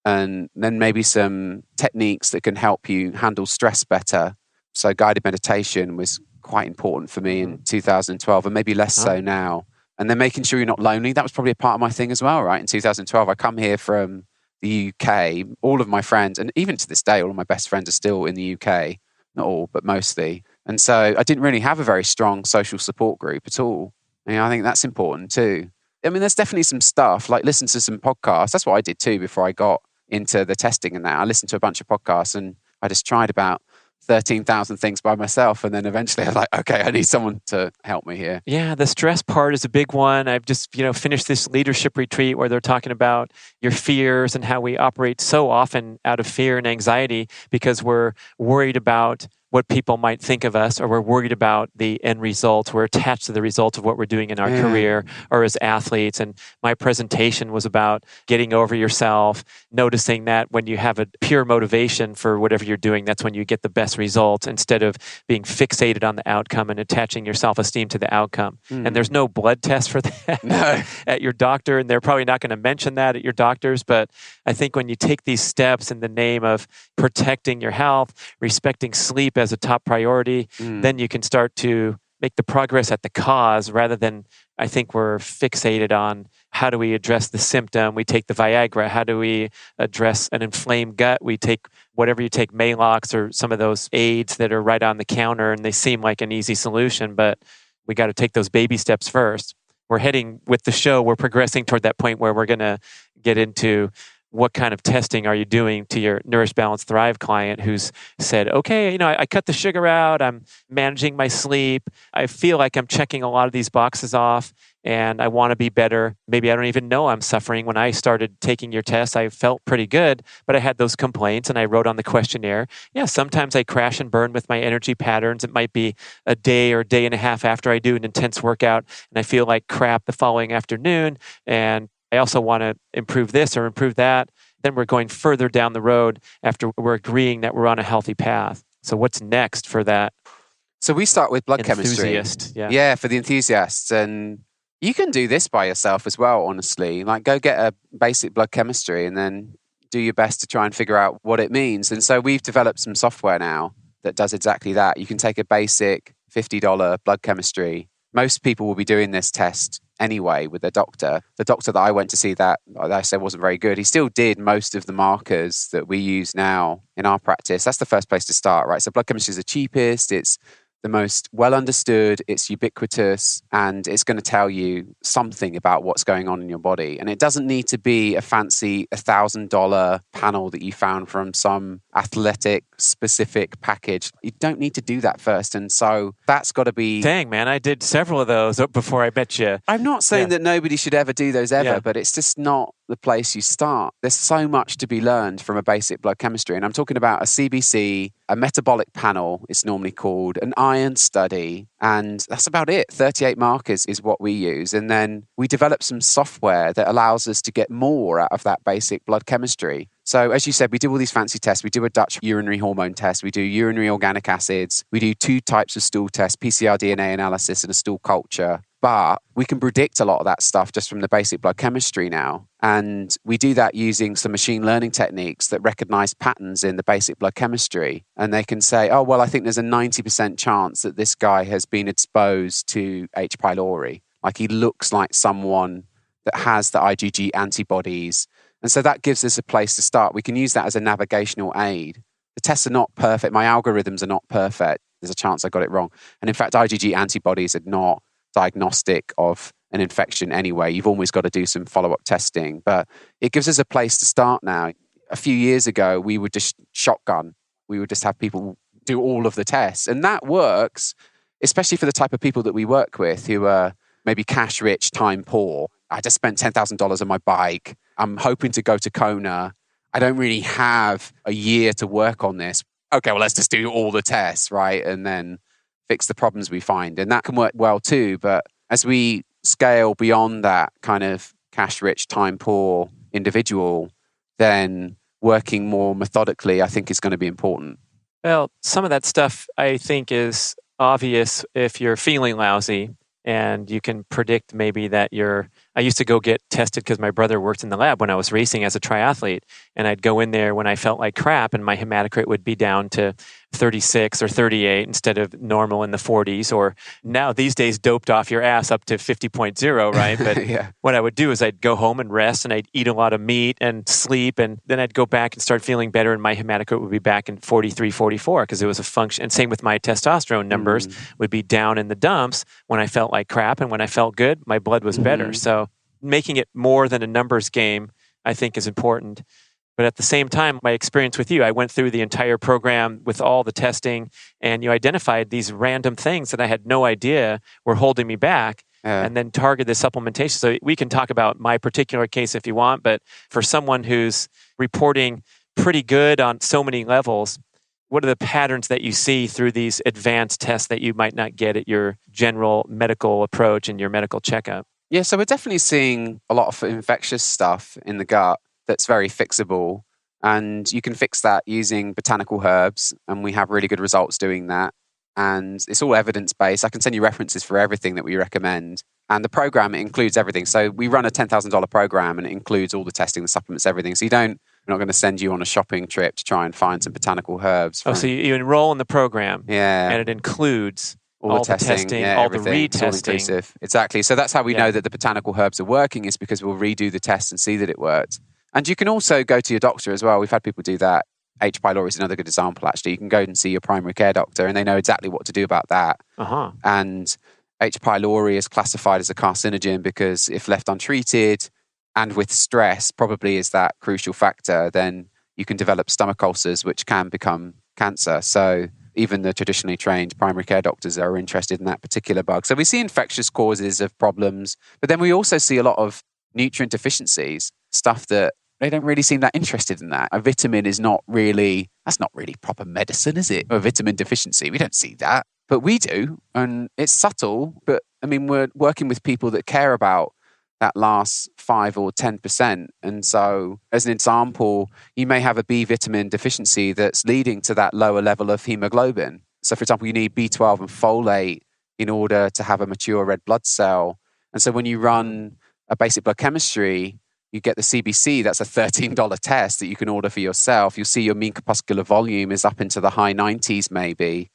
and then maybe some techniques that can help you handle stress better. So guided meditation was quite important for me in 2012, and maybe less so now. And then making sure you're not lonely. That was probably a part of my thing as well, right? In 2012, I come here from the UK. All of my friends, and even to this day, all of my best friends are still in the UK. Not all, but mostly. And so I didn't really have a very strong social support group at all. And I think that's important too. I mean, there's definitely some stuff, like listen to some podcasts. That's what I did too before I got into the testing and that. I listened to a bunch of podcasts and I just tried about 13,000 things by myself. And then eventually I was like, okay, I need someone to help me here. Yeah, the stress part is a big one. I've just, finished this leadership retreat where they're talking about your fears and how we operate so often out of fear and anxiety because we're worried about what people might think of us, or we're worried about the end results. We're attached to the results of what we're doing in our career or as athletes. And my presentation was about getting over yourself, noticing that when you have a pure motivation for whatever you're doing, that's when you get the best results instead of being fixated on the outcome and attaching your self-esteem to the outcome. And there's no blood test for that at your doctor. And they're probably not going to mention that at your doctor's. But I think when you take these steps in the name of protecting your health, respecting sleep as a top priority, then you can start to make the progress at the cause rather than, I think we're fixated on how do we address the symptom. We take the Viagra. How do we address an inflamed gut? We take whatever you take, Maalox or some of those aids that are right on the counter and they seem like an easy solution, but we got to take those baby steps first. We're heading with the show, we're progressing toward that point where we're going to get into what kind of testing are you doing to your Nourish, Balance, Thrive client who's said, okay, I cut the sugar out, I'm managing my sleep, I feel like I'm checking a lot of these boxes off, and I want to be better. Maybe I don't even know I'm suffering. When I started taking your test, I felt pretty good, but I had those complaints, and I wrote on the questionnaire, sometimes I crash and burn with my energy patterns. It might be a day or a day and a half after I do an intense workout, and I feel like crap the following afternoon, and I also want to improve this or improve that. Then we're going further down the road after we're agreeing that we're on a healthy path. So what's next for that? So we start with blood enthusiast, chemistry. Yeah, for the enthusiasts. And you can do this by yourself as well, honestly. Like go get a basic blood chemistry and then do your best to try and figure out what it means. And so we've developed some software now that does exactly that. You can take a basic $50 blood chemistry. Most people will be doing this test anyway with their doctor. The doctor that I went to see that I said wasn't very good. He still did most of the markers that we use now in our practice. That's the first place to start, right? So blood chemistry is the cheapest. It's the most well understood, it's ubiquitous, and it's going to tell you something about what's going on in your body. And it doesn't need to be a fancy $1,000 panel that you found from some athletic specific package. You don't need to do that first. And so that's got to be... Dang, man, I did several of those before I met you. I'm not saying that nobody should ever do those ever, but it's just not the place you start. There's so much to be learned from a basic blood chemistry. And I'm talking about a CBC, a metabolic panel, it's normally called, an iron study, and that's about it. 38 markers is what we use. And then we develop some software that allows us to get more out of that basic blood chemistry. So as you said, we do all these fancy tests. We do a Dutch urinary hormone test. We do urinary organic acids. We do 2 types of stool tests, PCR DNA analysis and a stool culture. But we can predict a lot of that stuff just from the basic blood chemistry now. And we do that using some machine learning techniques that recognize patterns in the basic blood chemistry. And they can say, oh, well, I think there's a 90% chance that this guy has been exposed to H. pylori. Like he looks like someone that has the IgG antibodies. And so that gives us a place to start. We can use that as a navigational aid. The tests are not perfect. My algorithms are not perfect. There's a chance I got it wrong. And in fact, IgG antibodies are not diagnostic of an infection anyway. You've always got to do some follow-up testing. But it gives us a place to start now. A few years ago, we would just shotgun. We would just have people do all of the tests. And that works, especially for the type of people that we work with who are maybe cash rich, time poor. I just spent $10,000 on my bike. I'm hoping to go to Kona. I don't really have a year to work on this. Okay, well, let's just do all the tests, right? And then fix the problems we find. And that can work well too. But as we scale beyond that kind of cash rich, time poor individual, then working more methodically, I think is going to be important. Well, some of that stuff I think is obvious if you're feeling lousy and you can predict maybe that you're I used to go get tested because my brother worked in the lab when I was racing as a triathlete. And I'd go in there when I felt like crap, and my hematocrit would be down to 36 or 38 instead of normal in the 40s. Or now these days, doped off your ass up to 50.0, right? But what I would do is I'd go home and rest, and I'd eat a lot of meat and sleep. And then I'd go back and start feeling better, and my hematocrit would be back in 43, 44 because it was a function. And same with my testosterone numbers would be down in the dumps when I felt like crap. And when I felt good, my blood was better. So making it more than a numbers game, I think, is important. But at the same time, my experience with you, I went through the entire program with all the testing, and you identified these random things that I had no idea were holding me back, and then targeted the supplementation. So we can talk about my particular case if you want, but for someone who's reporting pretty good on so many levels, what are the patterns that you see through these advanced tests that you might not get at your general medical approach and your medical checkup? Yeah, so we're definitely seeing a lot of infectious stuff in the gut that's very fixable. And you can fix that using botanical herbs. And we have really good results doing that. And it's all evidence-based. I can send you references for everything that we recommend. And the program, it includes everything. So we run a $10,000 program, and it includes all the testing, the supplements, everything. So we're not going to send you on a shopping trip to try and find some botanical herbs. So you enroll in the program. And it includes all the testing, all the retesting. Exactly. So that's how we know that the botanical herbs are working, is because we'll redo the test and see that it worked. And you can also go to your doctor as well. We've had people do that. H. pylori is another good example, actually. You can go and see your primary care doctor, and they know exactly what to do about that. And H. pylori is classified as a carcinogen because if left untreated and with stress, probably is that crucial factor, then you can develop stomach ulcers, which can become cancer. So even the traditionally trained primary care doctors are interested in that particular bug. So we see infectious causes of problems, but then we also see a lot of nutrient deficiencies, stuff that they don't really seem that interested in that. A vitamin is that's not really proper medicine, is it? A vitamin deficiency, we don't see that, but we do. And it's subtle, but I mean, we're working with people that care about that last 5 or 10%. And so as an example, you may have a B vitamin deficiency that's leading to that lower level of hemoglobin. So for example, you need B12 and folate in order to have a mature red blood cell. And so when you run a basic blood chemistry, you get the CBC, that's a $13 test that you can order for yourself. You'll see your mean corpuscular volume is up into the high 90s maybe.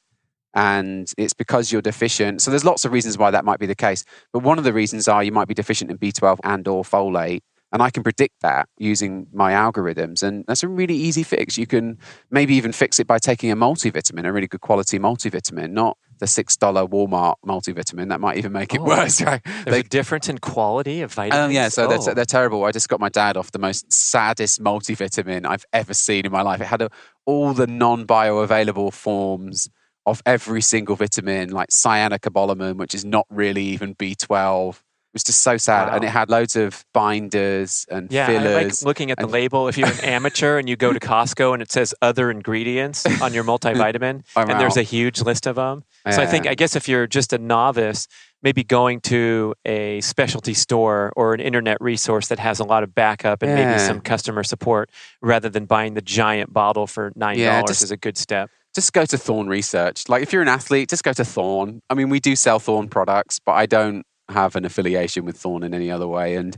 And it's because you're deficient. So there's lots of reasons why that might be the case. But one of the reasons are you might be deficient in B12 and or folate. And I can predict that using my algorithms. And that's a really easy fix. You can maybe even fix it by taking a multivitamin, a really good quality multivitamin, not the $6 Walmart multivitamin. That might even make it worse, right? There's a difference in quality of vitamins? They're terrible. I just got my dad off the most saddest multivitamin I've ever seen in my life. It had all the non-bioavailable forms of every single vitamin, like cyanocobalamin, which is not really even B12. It was just so sad. And it had loads of binders and fillers. I like looking at the label. If you're an amateur and you go to Costco and it says other ingredients on your multivitamin, and there's a huge list of them. So I guess if you're just a novice, maybe going to a specialty store or an internet resource that has a lot of backup and maybe some customer support rather than buying the giant bottle for $9 is a good step. Just go to Thorne Research. Like if you're an athlete, just go to Thorne. I mean, we do sell Thorne products, but I don't have an affiliation with Thorne in any other way. And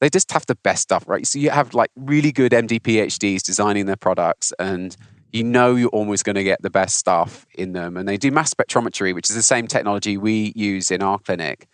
they just have the best stuff, right? So you have like really good MD PhDs designing their products, and you know you're always going to get the best stuff in them. And they do mass spectrometry, which is the same technology we use in our clinic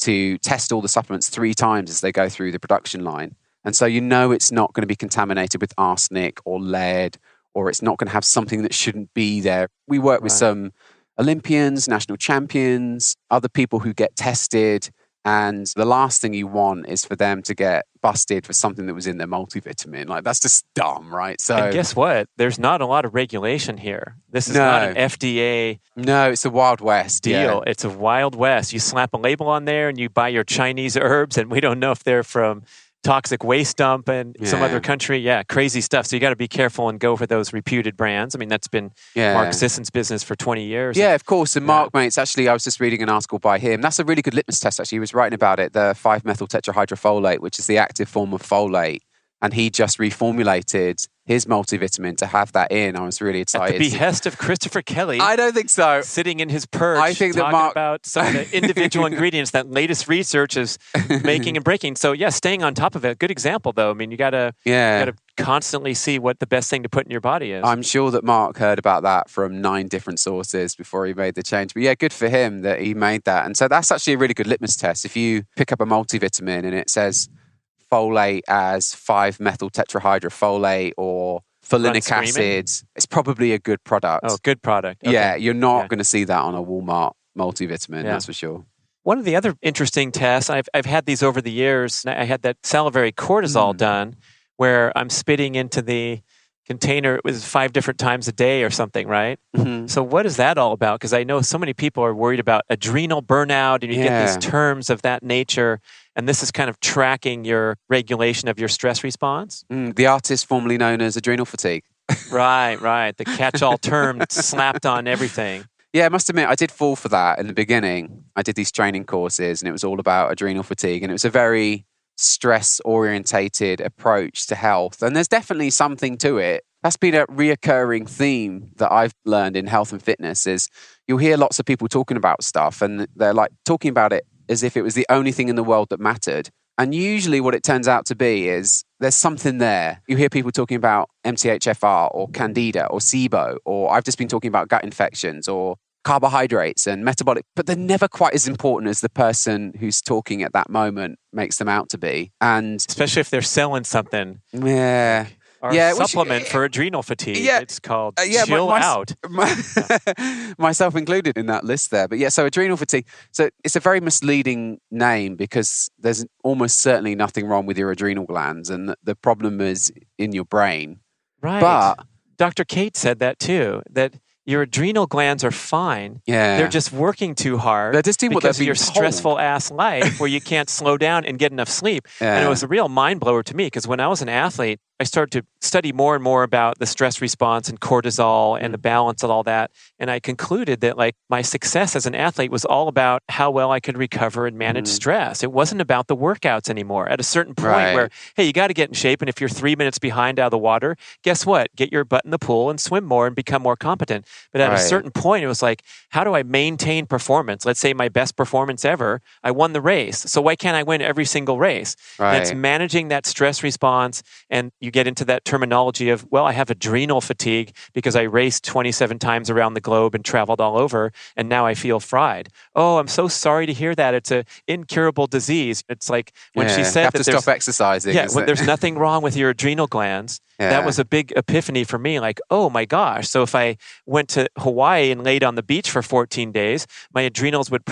to test all the supplements 3 times as they go through the production line. And so you know it's not going to be contaminated with arsenic or lead, or it's not going to have something that shouldn't be there. We work with some Olympians, national champions, other people who get tested. And the last thing you want is for them to get busted for something that was in their multivitamin. Like, that's just dumb, right? So, and guess what? There's not a lot of regulation here. This is not an FDA. No, it's a Wild West deal. Yeah. It's a Wild West. You slap a label on there and you buy your Chinese herbs, and we don't know if they're from toxic waste dump in some other country. Yeah, crazy stuff. So you got to be careful and go for those reputed brands. I mean, that's been Mark Sisson's business for 20 years. Yeah, of course. And Mark, mate, it's actually, I was just reading an article by him. That's a really good litmus test, actually. He was writing about it, the 5-methyl tetrahydrofolate, which is the active form of folate. And he just reformulated his multivitamin to have that in. I was really At excited. the behest of Christopher Kelly. I don't think so. Sitting in his perch, I think that talking Mark... about some of the individual ingredients that latest research is making and breaking. So yeah, staying on top of it. Good example though. I mean, you gotta constantly see what the best thing to put in your body is. I'm sure that Mark heard about that from 9 different sources before he made the change. But yeah, good for him that he made that. And so that's actually a really good litmus test. If you pick up a multivitamin and it says folate as 5-methyl tetrahydrofolate or folinic acid, it's probably a good product. Oh, good product. Okay. Yeah, you're not going to see that on a Walmart multivitamin, that's for sure. One of the other interesting tests, I've had these over the years. I had that salivary cortisol done where I'm spitting into the container. It was 5 different times a day or something, right? Mm-hmm. So what is that all about? Because I know so many people are worried about adrenal burnout and you get these terms of that nature. And this is kind of tracking your regulation of your stress response. The artist formerly known as adrenal fatigue. Right. The catch-all term slapped on everything. Yeah, I must admit, I did fall for that in the beginning. I did these training courses and it was all about adrenal fatigue. And it was a very stress-orientated approach to health. And there's definitely something to it. That's been a reoccurring theme that I've learned in health and fitness is you'll hear lots of people talking about stuff and they're like talking about it as if it was the only thing in the world that mattered. And usually what it turns out to be is there's something there. You hear people talking about MTHFR or Candida or SIBO, or I've just been talking about gut infections or carbohydrates and metabolic, but they're never quite as important as the person who's talking at that moment makes them out to be. And especially if they're selling something. Yeah. Our supplement for adrenal fatigue. It's called Chill Out. Myself included in that list there. But yeah, so adrenal fatigue. So it's a very misleading name because there's almost certainly nothing wrong with your adrenal glands and the problem is in your brain. Right. But Dr. Kate said that too, that your adrenal glands are fine. Yeah. They're just working too hard. They're just doing what they're because of your being told. stressful ass life where you can't slow down and get enough sleep. Yeah. And it was a real mind blower to me because when I was an athlete, I started to study more and more about the stress response and cortisol and the balance of all that. And I concluded that like my success as an athlete was all about how well I could recover and manage stress. It wasn't about the workouts anymore. At a certain point where, hey, you got to get in shape. And if you're 3 minutes behind out of the water, guess what? Get your butt in the pool and swim more and become more competent. But at a certain point, it was like, how do I maintain performance? Let's say my best performance ever. I won the race. So why can't I win every single race? And it's managing that stress response. And you get into that terminology of, well, I have adrenal fatigue because I raced 27 times around the globe and traveled all over, and now I feel fried. Oh, I'm so sorry to hear that. It's an incurable disease. It's like when she said you have that to stop exercising. Yeah, when there's nothing wrong with your adrenal glands. That was a big epiphany for me. Like, oh my gosh. So if I went to Hawaii and laid on the beach for 14 days, my adrenals would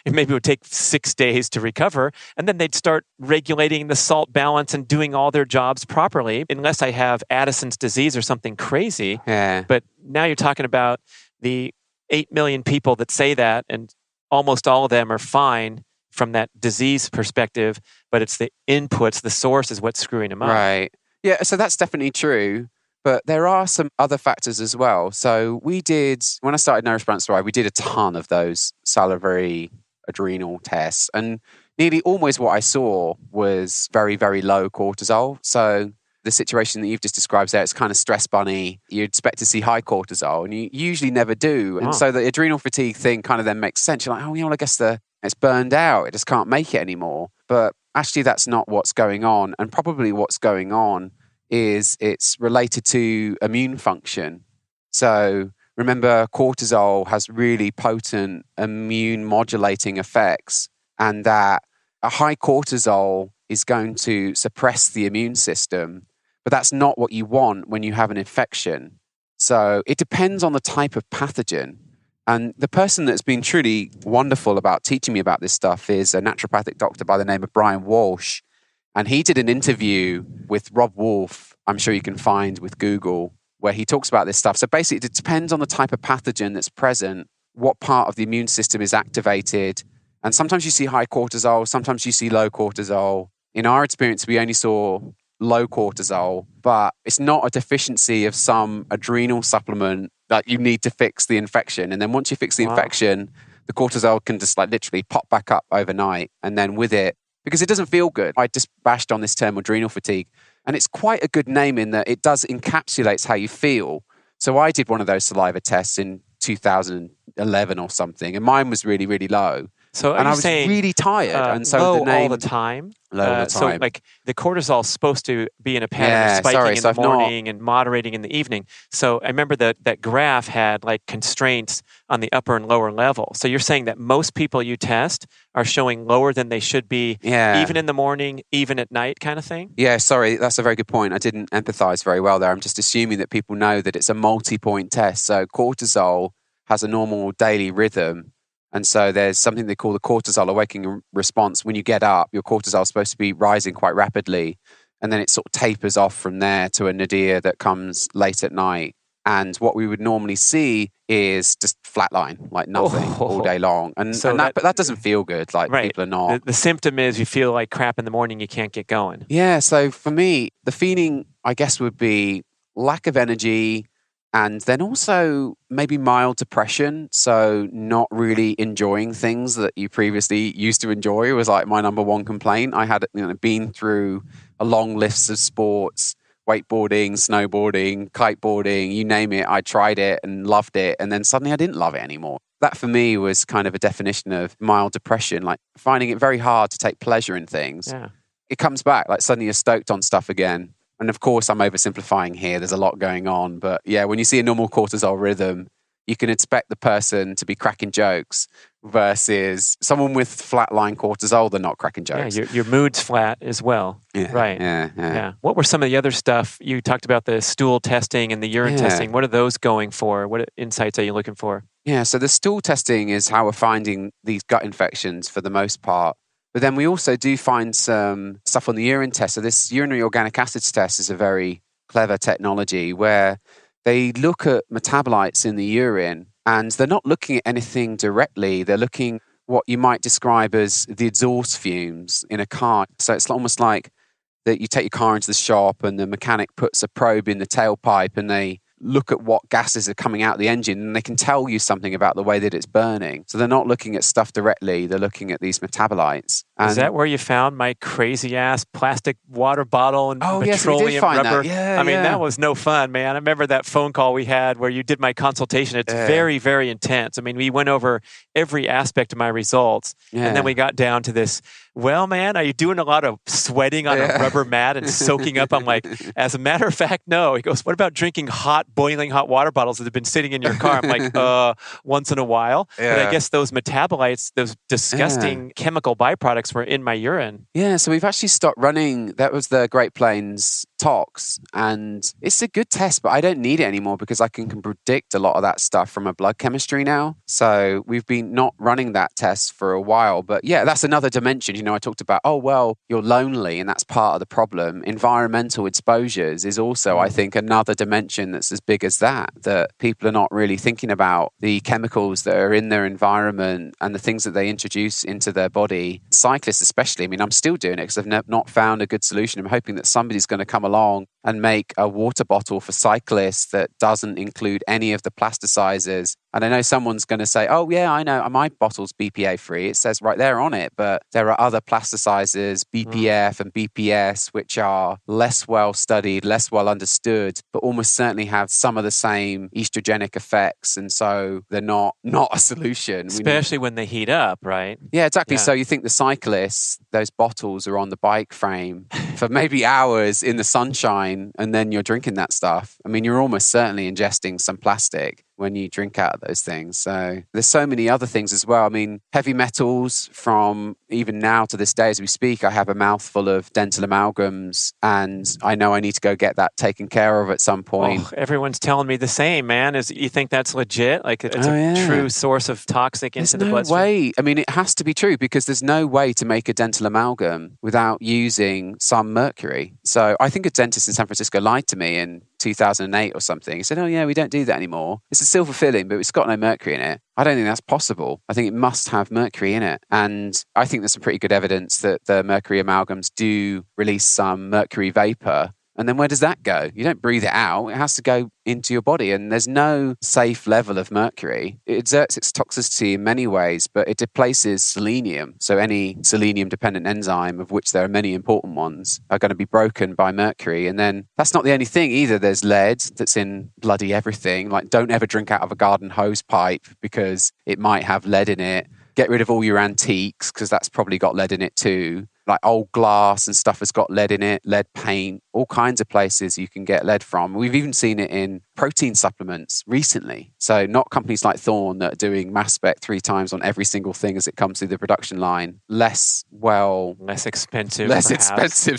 maybe it would take 6 days to recover. And then they'd start regulating the salt balance and doing all their jobs properly, unless I have Addison's disease or something crazy. Yeah. But now you're talking about the 8 million people that say that, and almost all of them are fine from that disease perspective, but it's the inputs, the source is what's screwing them up. Right. Yeah, so that's definitely true. But there are some other factors as well. So when I started NourishBalanceThrive, we did a ton of those salivary adrenal tests. And nearly always what I saw was very, very low cortisol. So the situation that you've just described there, it's kind of stress bunny. You expect to see high cortisol and you usually never do. And so the adrenal fatigue thing kind of then makes sense. You're like, I guess it's burned out. It just can't make it anymore. But actually, that's not what's going on. And probably what's going on is it's related to immune function. So remember, cortisol has really potent immune modulating effects, and that a high cortisol is going to suppress the immune system. But that's not what you want when you have an infection. So it depends on the type of pathogen. And the person that's been truly wonderful about teaching me about this stuff is a naturopathic doctor by the name of Brian Walsh. And he did an interview with Rob Wolf, I'm sure you can find with Google, where he talks about this stuff. So basically, it depends on the type of pathogen that's present, what part of the immune system is activated. And sometimes you see high cortisol, sometimes you see low cortisol. In our experience, we only saw low cortisol, but it's not a deficiency of some adrenal supplement that you need to fix the infection. And then once you fix the infection, the cortisol can just like literally pop back up overnight. And then with it, because it doesn't feel good. I just bashed on this term adrenal fatigue. And it's quite a good name in that it does encapsulates how you feel. So I did one of those saliva tests in 2011 or something, and mine was really, really low. So are And you I was saying really tired. And so low the name, all the time? low all the So time. like the cortisol is supposed to be in a pattern of Yeah, spiking sorry. in So the I've not- morning and moderating in the evening. So I remember that graph had like constraints on the upper and lower level. So you're saying that most people you test are showing lower than they should be, Yeah. even in the morning, even at night kind of thing? Yeah, sorry, that's a very good point. I didn't empathize very well there. I'm just assuming that people know that it's a multi-point test. So cortisol has a normal daily rhythm. And so there's something they call the cortisol awakening response. When you get up, your cortisol is supposed to be rising quite rapidly. And then it sort of tapers off from there to a nadir that comes late at night. And what we would normally see is just flatline, like nothing all day long. And, So but that doesn't feel good. Like Right. people are not. The symptom is you feel like crap in the morning, you can't get going. Yeah. So for me, the feeling, I guess, would be lack of energy and then also maybe mild depression. So not really enjoying things that you previously used to enjoy was like my number one complaint. I had been through a long list of sports, wakeboarding, snowboarding, kiteboarding, you name it. I tried it and loved it. And then suddenly I didn't love it anymore. That for me was kind of a definition of mild depression, like finding it very hard to take pleasure in things. Yeah. It comes back, like suddenly you're stoked on stuff again. And of course, I'm oversimplifying here. There's a lot going on. But yeah, when you see a normal cortisol rhythm, you can expect the person to be cracking jokes versus someone with flatline cortisol, they're not cracking jokes. Yeah, your mood's flat as well. Yeah, Right. Yeah. What were some of the other stuff? You talked about the stool testing and the urine testing. What are those going for? What insights are you looking for? Yeah, so the stool testing is how we're finding these gut infections for the most part. But then we also do find some stuff on the urine test. So this urinary organic acids test is a very clever technology where they look at metabolites in the urine and they're not looking at anything directly. They're looking what you might describe as the exhaust fumes in a car. So it's almost like that you take your car into the shop and the mechanic puts a probe in the tailpipe and they look at what gases are coming out the engine and they can tell you something about the way that it's burning. So they're not looking at stuff directly, they're looking at these metabolites. Is that where you found my crazy ass plastic water bottle and petroleum we did find rubber? That. Yeah, I mean, that was no fun, man. I remember that phone call we had where you did my consultation. It's very, very intense. I mean, we went over every aspect of my results. And then we got down to this, well, man, are you doing a lot of sweating on a rubber mat and soaking up? I'm like, as a matter of fact, no. He goes, what about drinking boiling hot water bottles that have been sitting in your car? I'm like, once in a while. But I guess those metabolites, those disgusting chemical byproducts were in my urine. Yeah, so we've actually stopped running. That was the Great Plains tox. And it's a good test, but I don't need it anymore because I can predict a lot of that stuff from a blood chemistry now. So we've been not running that test for a while. But yeah, that's another dimension. You know, I talked about, you're lonely and that's part of the problem. Environmental exposures is also, I think, another dimension that's as big as that people are not really thinking about the chemicals that are in their environment and the things that they introduce into their body. Cyclists especially, I mean, I'm still doing it because I've not found a good solution. I'm hoping that somebody's going to come along and make a water bottle for cyclists that doesn't include any of the plasticizers. And I know someone's going to say, oh yeah, I know, my bottle's BPA free. It says right there on it, but there are other plasticizers, BPF and BPS, which are less well studied, less well understood, but almost certainly have some of the same estrogenic effects. And so they're not a solution. Especially when they heat up, right? Yeah, exactly. Yeah. So you think the cyclists, those bottles are on the bike frame for maybe hours in the sunshine, and then you're drinking that stuff. I mean, you're almost certainly ingesting some plastic when you drink out of those things. So there's so many other things as well. I mean, heavy metals from even now to this day as we speak, I have a mouthful of dental amalgams and I know I need to go get that taken care of at some point. Oh, everyone's telling me the same, man. You think that's legit? Like it's a true source of toxic into the bloodstream? There's no way. I mean, it has to be true because there's no way to make a dental amalgam without using some mercury. So I think a dentist in San Francisco lied to me in 2008 or something. He said, oh yeah, we don't do that anymore. It's a silver filling, but it's got no mercury in it. I don't think that's possible. I think it must have mercury in it. And I think there's some pretty good evidence that the mercury amalgams do release some mercury vapor. And then where does that go? You don't breathe it out. It has to go into your body. And there's no safe level of mercury. It exerts its toxicity in many ways, but it displaces selenium. So any selenium-dependent enzyme, of which there are many important ones, are going to be broken by mercury. And then that's not the only thing either. There's lead that's in bloody everything. Like, don't ever drink out of a garden hose pipe because it might have lead in it. Get rid of all your antiques because that's probably got lead in it too. Like old glass and stuff has got lead in it, lead paint, all kinds of places you can get lead from. We've even seen it in protein supplements recently. So not companies like Thorne that are doing mass spec 3 times on every single thing as it comes through the production line. Less expensive,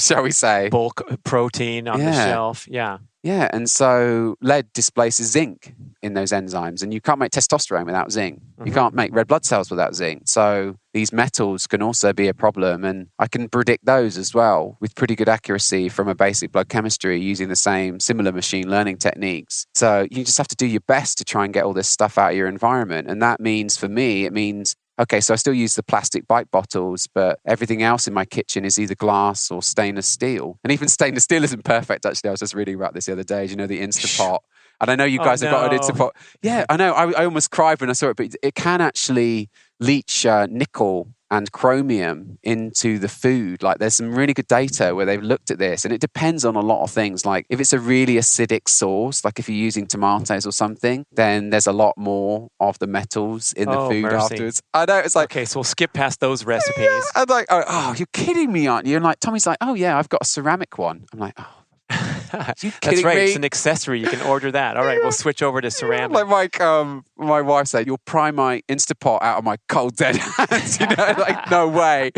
shall we say. Bulk protein on the shelf. Yeah. Yeah, and so lead displaces zinc in those enzymes, and you can't make testosterone without zinc. You can't make red blood cells without zinc. So these metals can also be a problem, and I can predict those as well with pretty good accuracy from a basic blood chemistry using the similar machine learning techniques. So you just have to do your best to try and get all this stuff out of your environment, and that means, for me, it means okay, so I still use the plastic bike bottles, but everything else in my kitchen is either glass or stainless steel. And even stainless steel isn't perfect, actually. I was just reading about this the other day. Do you know the Instapot? And I know you guys have got an Instapot. Yeah, I know. I almost cried when I saw it, but it can actually leach nickel and chromium into the food. Like, there's some really good data where they've looked at this, and it depends on a lot of things. Like, if it's a really acidic sauce, like if you're using tomatoes or something, then there's a lot more of the metals in the food afterwards. I know, it's like, okay, so we'll skip past those recipes. Yeah. I'm like, oh, you're kidding me, aren't you? And like, Tommy's like, oh yeah, I've got a ceramic one. I'm like, oh. That's right. Me? It's an accessory. You can order that. All right, we'll switch over to ceramic. Like my wife said, you'll pry my Instapot out of my cold dead hands. Like, no way.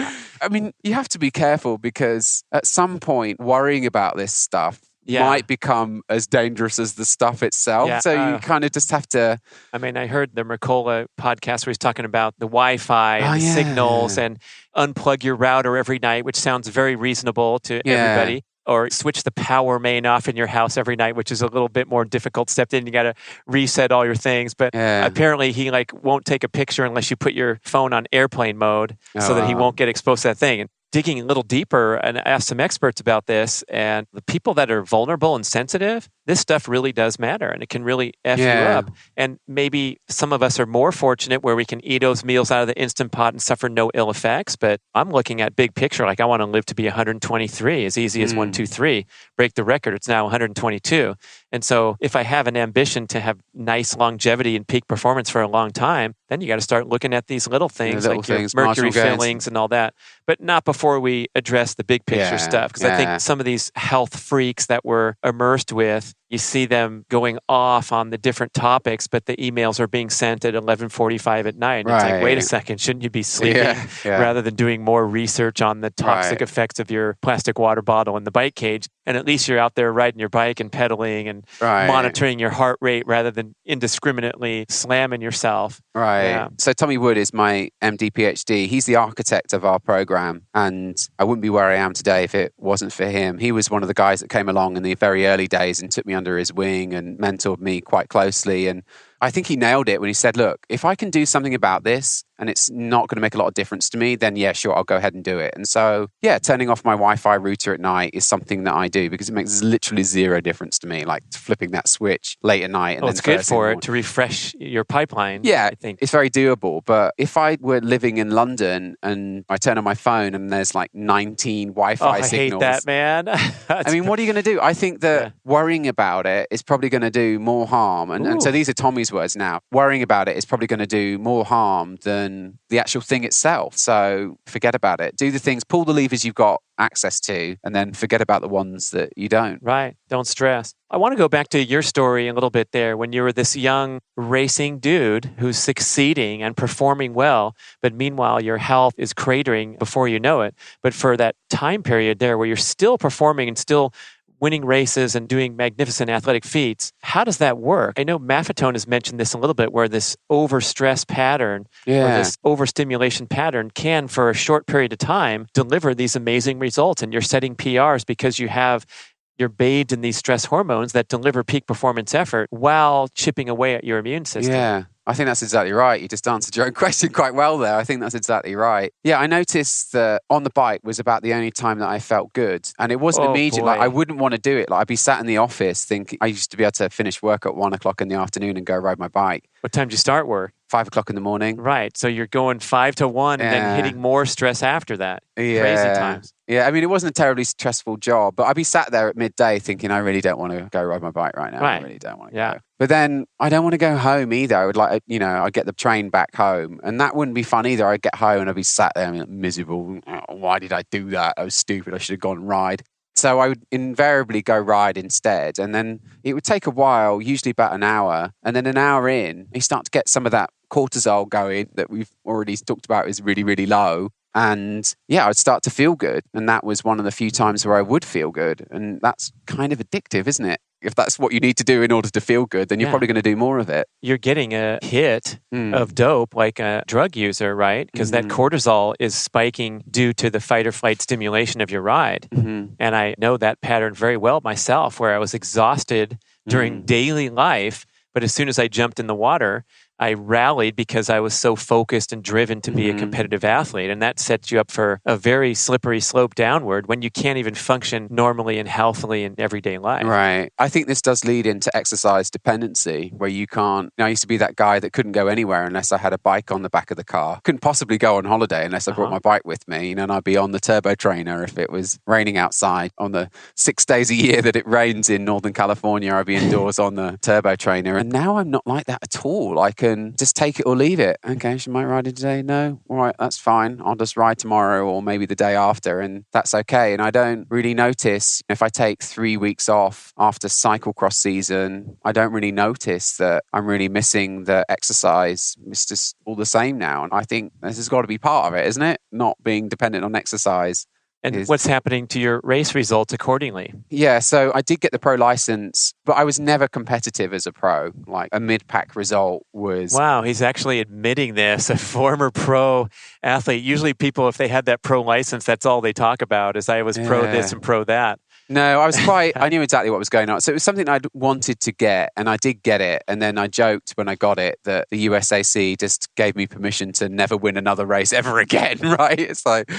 I mean, you have to be careful because at some point, worrying about this stuff might become as dangerous as the stuff itself. Yeah, so you kind of just have to... I mean, I heard the Mercola podcast where he's talking about the Wi-Fi and the signals and unplug your router every night, which sounds very reasonable to everybody. Or switch the power main off in your house every night, which is a little bit more difficult step in. You got to reset all your things. But apparently he won't take a picture unless you put your phone on airplane mode so that he won't get exposed to that thing. And digging a little deeper and asked some experts about this, and the people that are vulnerable and sensitive, this stuff really does matter, and it can really F you up. And maybe some of us are more fortunate where we can eat those meals out of the Instant Pot and suffer no ill effects, but I'm looking at big picture. Like, I want to live to be 123, as easy as 1, 2, 3. Break the record. It's now 122. And so if I have an ambition to have nice longevity and peak performance for a long time, then you got to start looking at these little things like your mercury fillings and all that, but not before we address the big picture stuff. Because I think some of these health freaks that we're immersed with, you see them going off on the different topics, but the emails are being sent at 11:45 at night. And it's like, wait a second, shouldn't you be sleeping rather than doing more research on the toxic effects of your plastic water bottle and the bike cage? And at least you're out there riding your bike and pedaling and monitoring your heart rate rather than indiscriminately slamming yourself. Right. Yeah. So Tommy Wood is my MD PhD. He's the architect of our program. And I wouldn't be where I am today if it wasn't for him. He was one of the guys that came along in the very early days and took me under his wing and mentored me quite closely. And I think he nailed it when he said, look, if I can do something about this and it's not going to make a lot of difference to me, then yeah, sure, I'll go ahead and do it. And so, yeah, turning off my Wi-Fi router at night is something that I do because it makes literally zero difference to me, like flipping that switch late at night. And it's good for it to refresh your pipeline. Yeah, I think it's very doable. But if I were living in London and I turn on my phone and there's like 19 Wi-Fi signals. I hate that, man. I mean, what are you going to do? I think that worrying about it is probably going to do more harm. And so these are Tommy's words now. Worrying about it is probably going to do more harm than the actual thing itself. So forget about it. Do the things, pull the levers you've got access to, and then forget about the ones that you don't. Right. Don't stress. I want to go back to your story a little bit there when you were this young racing dude who's succeeding and performing well, but meanwhile your health is cratering before you know it. But for that time period there where you're still performing and still winning races and doing magnificent athletic feats. How does that work? I know Maffetone has mentioned this a little bit, where this overstress pattern or this overstimulation pattern can, for a short period of time, deliver these amazing results. And you're setting PRs because you're bathed in these stress hormones that deliver peak performance effort while chipping away at your immune system. Yeah. I think that's exactly right. You just answered your own question quite well there. I think that's exactly right. Yeah, I noticed that on the bike was about the only time that I felt good. And it wasn't immediate. Like, I wouldn't want to do it. Like, I'd be sat in the office thinking, I used to be able to finish work at 1:00 in the afternoon and go ride my bike. What time did you start work? 5:00 in the morning. Right. So you're going 5 to 1 and then hitting more stress after that. Yeah. Crazy times. Yeah. I mean, it wasn't a terribly stressful job, but I'd be sat there at midday thinking, I really don't want to go ride my bike right now. Right. I really don't want to go. But then I don't want to go home either. I would like, I'd get the train back home and that wouldn't be fun either. I'd get home and I'd be sat there miserable. Why did I do that? I was stupid. I should have gone and ride. So I would invariably go ride instead. And then it would take a while, usually about an hour. And then an hour in, you start to get some of that cortisol going that we've already talked about is really, really low. And yeah, I'd start to feel good. And that was one of the few times where I would feel good. And that's kind of addictive, isn't it? If that's what you need to do in order to feel good, then you're probably going to do more of it. You're getting a hit of dope like a drug user, right? Because that cortisol is spiking due to the fight or flight stimulation of your ride. And I know that pattern very well myself, where I was exhausted during daily life. But as soon as I jumped in the water, I rallied because I was so focused and driven to be a competitive athlete. And that sets you up for a very slippery slope downward when you can't even function normally and healthily in everyday life. Right. I think this does lead into exercise dependency, where you can't... I used to be that guy that couldn't go anywhere unless I had a bike on the back of the car. Couldn't possibly go on holiday unless I brought my bike with me. And I'd be on the turbo trainer if it was raining outside. On the 6 days a year that it rains in Northern California, I'd be indoors on the turbo trainer. And now I'm not like that at all. I can just take it or leave it. Okay, should I ride it today? No. All right, that's fine. I'll just ride tomorrow or maybe the day after, and that's okay. And I don't really notice if I take 3 weeks off after cyclocross season, I don't really notice that I'm really missing the exercise. It's just all the same now. And I think this has got to be part of it, isn't it? Not being dependent on exercise. And what's happening to your race results accordingly? Yeah, so I did get the pro license, but I was never competitive as a pro. Like a mid-pack result was... Wow, he's actually admitting this, a former pro athlete. Usually people, if they had that pro license, that's all they talk about is I was pro this and pro that. No, I knew exactly what was going on. So it was something I'd wanted to get, and I did get it. And then I joked when I got it that the USAC just gave me permission to never win another race ever again, right? It's like,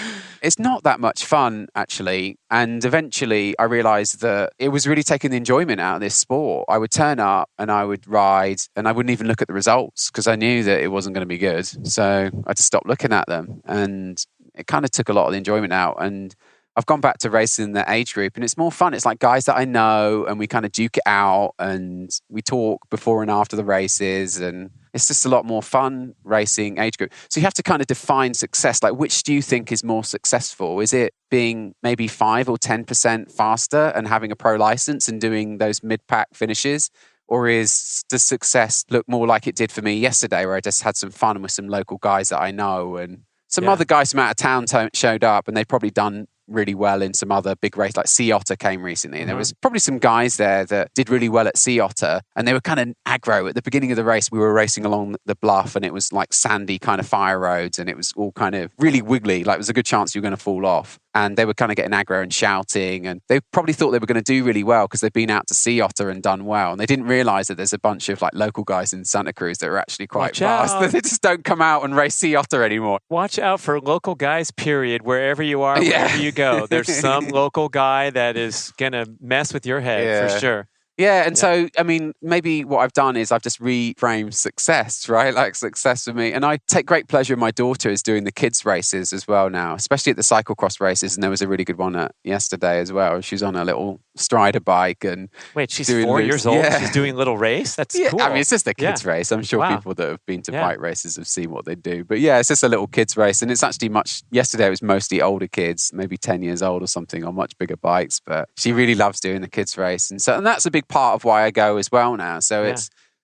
it's not that much fun, actually. And eventually I realized that it was really taking the enjoyment out of this sport. I would turn up and I would ride and I wouldn't even look at the results because I knew that it wasn't going to be good. So I just stopped looking at them, and it kind of took a lot of the enjoyment out. And I've gone back to racing the age group, and it's more fun. It's like guys that I know, and we kind of duke it out, and we talk before and after the races, and it's just a lot more fun racing age group. So you have to kind of define success. Like, which do you think is more successful? Is it being maybe 5 or 10% faster and having a pro license and doing those mid-pack finishes? Or is the success look more like it did for me yesterday, where I just had some fun with some local guys that I know, and some other guys from out of town showed up, and they've probably done really well in some other big race, like Sea Otter came recently, and there was probably some guys there that did really well at Sea Otter, and they were kind of aggro. At the beginning of the race, we were racing along the bluff, and it was like sandy kind of fire roads, and it was all kind of really wiggly, like there was a good chance you were going to fall off. And they were kind of getting aggro and shouting, and they probably thought they were going to do really well because they've been out to Sea Otter and done well. And they didn't realize that there's a bunch of like local guys in Santa Cruz that are actually quite fast. They just don't come out and race Sea Otter anymore. Watch out for local guys, period. Wherever you are, wherever you go, there's some local guy that is going to mess with your head for sure. Yeah, and so, I mean, maybe what I've done is I've just reframed success, right? Like success for me. And I take great pleasure in my daughter is doing the kids' races as well now, especially at the cyclocross races. And there was a really good one yesterday as well. She's on a little strider bike and... Wait, she's 4 years old? Yeah. She's doing a little race? That's cool. I mean, it's just a kids' race. I'm sure people that have been to bike races have seen what they do. But yeah, it's just a little kids' race. And it's actually yesterday it was mostly older kids, maybe 10 years old or something on much bigger bikes. But she really loves doing the kids' race. And that's a big part of why I go as well now. So you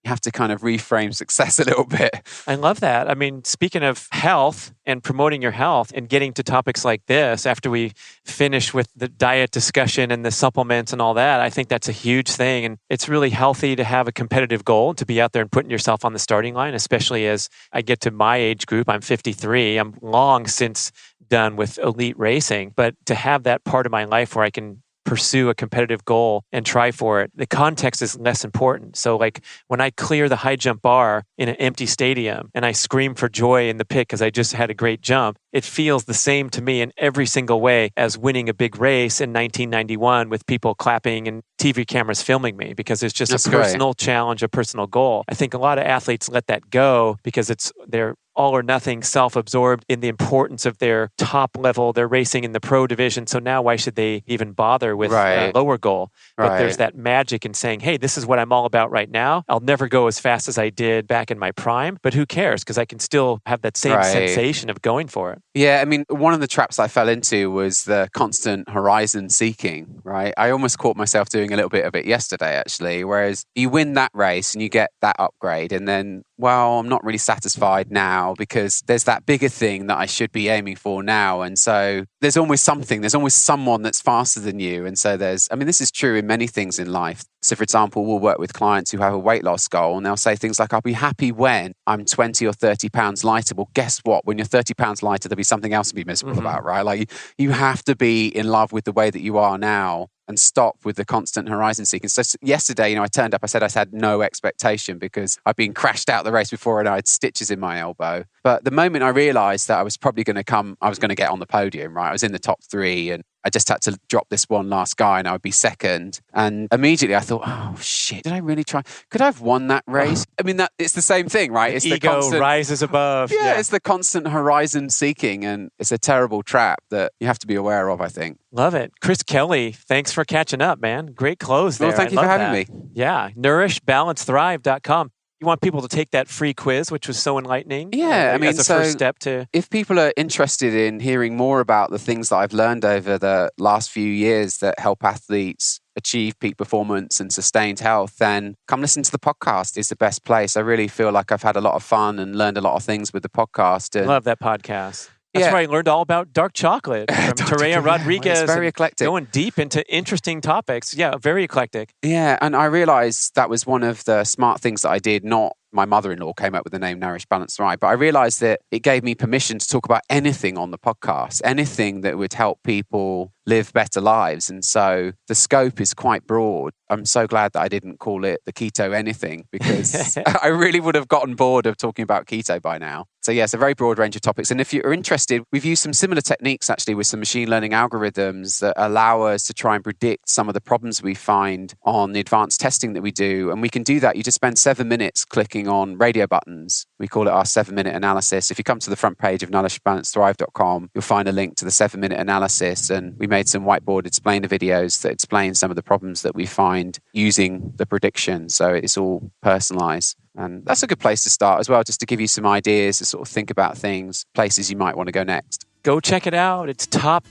have to kind of reframe success a little bit. I love that. I mean, speaking of health and promoting your health and getting to topics like this, after we finish with the diet discussion and the supplements and all that, I think that's a huge thing. And it's really healthy to have a competitive goal, to be out there and putting yourself on the starting line, especially as I get to my age group. I'm 53. I'm long since done with elite racing, but to have that part of my life where I can pursue a competitive goal and try for it, the context is less important. So like when I clear the high jump bar in an empty stadium and I scream for joy in the pit because I just had a great jump, it feels the same to me in every single way as winning a big race in 1991 with people clapping and TV cameras filming me, because it's just a personal challenge, a personal goal. I think a lot of athletes let that go because they're all or nothing, self-absorbed in the importance of their top level. They're racing in the pro division. So now why should they even bother with a lower goal? But there's that magic in saying, hey, this is what I'm all about right now. I'll never go as fast as I did back in my prime, but who cares? Because I can still have that same sensation of going for it. Yeah, I mean, one of the traps I fell into was the constant horizon seeking, right? I almost caught myself doing a little bit of it yesterday, actually, whereas you win that race and you get that upgrade and then, well, I'm not really satisfied now because there's that bigger thing that I should be aiming for now. And so there's always someone that's faster than you. And so this is true in many things in life. So for example, we'll work with clients who have a weight loss goal and they'll say things like, I'll be happy when I'm 20 or 30 pounds lighter. Well, guess what? When you're 30 pounds lighter, there'll be something else to be miserable about, right? Like you have to be in love with the way that you are now and stop with the constant horizon seeking. So yesterday, I turned up, I said I had no expectation because I'd been crashed out the race before and I had stitches in my elbow. But the moment I realized that I was probably going to get on the podium, right? I was in the top 3 and I just had to drop this one last guy and I would be second. And immediately I thought, oh shit, did I really try? Could I have won that race? I mean, it's the same thing, right? It's ego the constant, rises above. Yeah, it's the constant horizon seeking, and it's a terrible trap that you have to be aware of, I think. Love it. Chris Kelly, thanks for catching up, man. Great close there. Well, thank you for having me. Yeah, NourishBalanceThrive.com. You want people to take that free quiz, which was so enlightening. Yeah, I mean, as a first step to. If people are interested in hearing more about the things that I've learned over the last few years that help athletes achieve peak performance and sustained health, then come listen to the podcast. It's the best place. I really feel like I've had a lot of fun and learned a lot of things with the podcast. I love that podcast. That's where I learned all about dark chocolate from Terea Rodriguez. It's very eclectic. Going deep into interesting topics. Yeah, very eclectic. Yeah, and I realized that was one of the smart things that I did. Not my mother-in-law came up with the name Nourish, Balance, Thrive, but I realized that it gave me permission to talk about anything on the podcast, anything that would help people live better lives. And so the scope is quite broad. I'm so glad that I didn't call it the keto anything, because I really would have gotten bored of talking about keto by now. So yeah, it's a very broad range of topics. And if you're interested, we've used some similar techniques actually with some machine learning algorithms that allow us to try and predict some of the problems we find on the advanced testing that we do. And we can do that. You just spend 7 minutes clicking on radio buttons. We call it our 7-minute analysis. If you come to the front page of NourishBalanceThrive.com, you'll find a link to the 7-minute analysis. And we made some whiteboard explainer videos that explain some of the problems that we find using the prediction. So it's all personalized. And that's a good place to start as well, just to give you some ideas to sort of think about things, places you might want to go next. Go check it out. It's top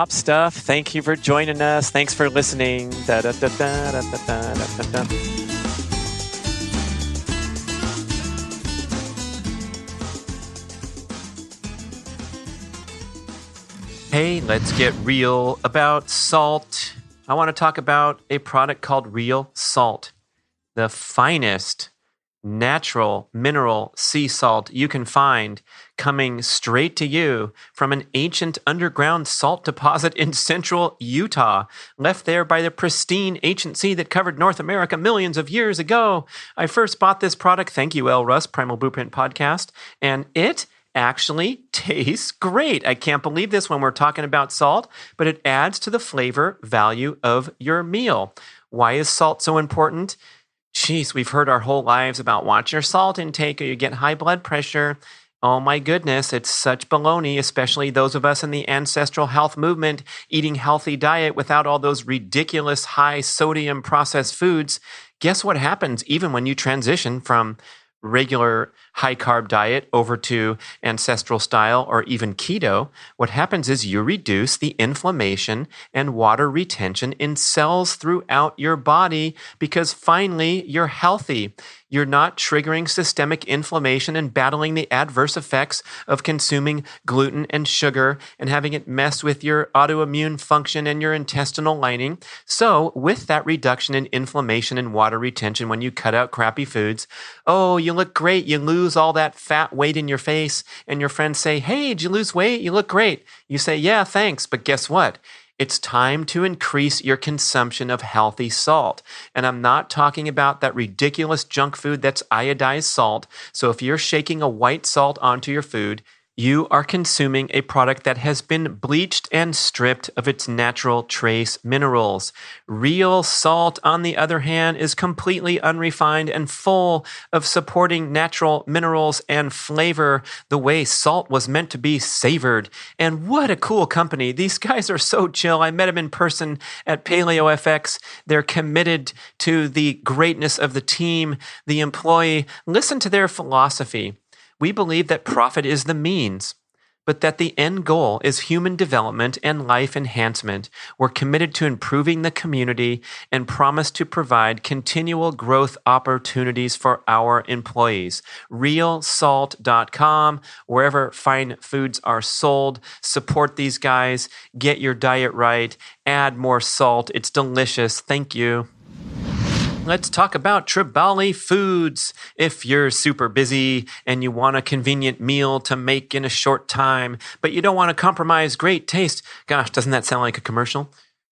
stuff. Thank you for joining us. Thanks for listening. Da, da, da, da, da, da, da, da, da. Hey, let's get real about salt. I want to talk about a product called Real Salt, the finest natural mineral sea salt you can find, coming straight to you from an ancient underground salt deposit in central Utah, left there by the pristine ancient sea that covered North America millions of years ago. I first bought this product, thank you, L. Russ, Primal Blueprint Podcast, and it actually tastes great. I can't believe this when we're talking about salt, but it adds to the flavor value of your meal. Why is salt so important? Jeez, we've heard our whole lives about watch your salt intake or you get high blood pressure. Oh my goodness, it's such baloney, especially those of us in the ancestral health movement eating healthy diet without all those ridiculous high sodium processed foods. Guess what happens even when you transition from regular high carb diet over to ancestral style or even keto? What happens is you reduce the inflammation and water retention in cells throughout your body because finally you're healthy. You're not triggering systemic inflammation and battling the adverse effects of consuming gluten and sugar and having it mess with your autoimmune function and your intestinal lining. So with that reduction in inflammation and water retention when you cut out crappy foods, oh, you look great. You lose all that fat weight in your face and your friends say, hey, did you lose weight? You look great. You say, yeah, thanks. But guess what? It's time to increase your consumption of healthy salt. And I'm not talking about that ridiculous junk food that's iodized salt. So if you're shaking a white salt onto your food, you are consuming a product that has been bleached and stripped of its natural trace minerals. Real salt, on the other hand, is completely unrefined and full of supporting natural minerals and flavor the way salt was meant to be savored. And what a cool company. These guys are so chill. I met them in person at PaleoFX. They're committed to the greatness of the team, the employee. Listen to their philosophy. We believe that profit is the means, but that the end goal is human development and life enhancement. We're committed to improving the community and promise to provide continual growth opportunities for our employees. Realsalt.com, wherever fine foods are sold. Support these guys. Get your diet right. Add more salt. It's delicious. Thank you. Let's talk about Tribali Foods. If you're super busy and you want a convenient meal to make in a short time, but you don't want to compromise great taste, gosh, doesn't that sound like a commercial?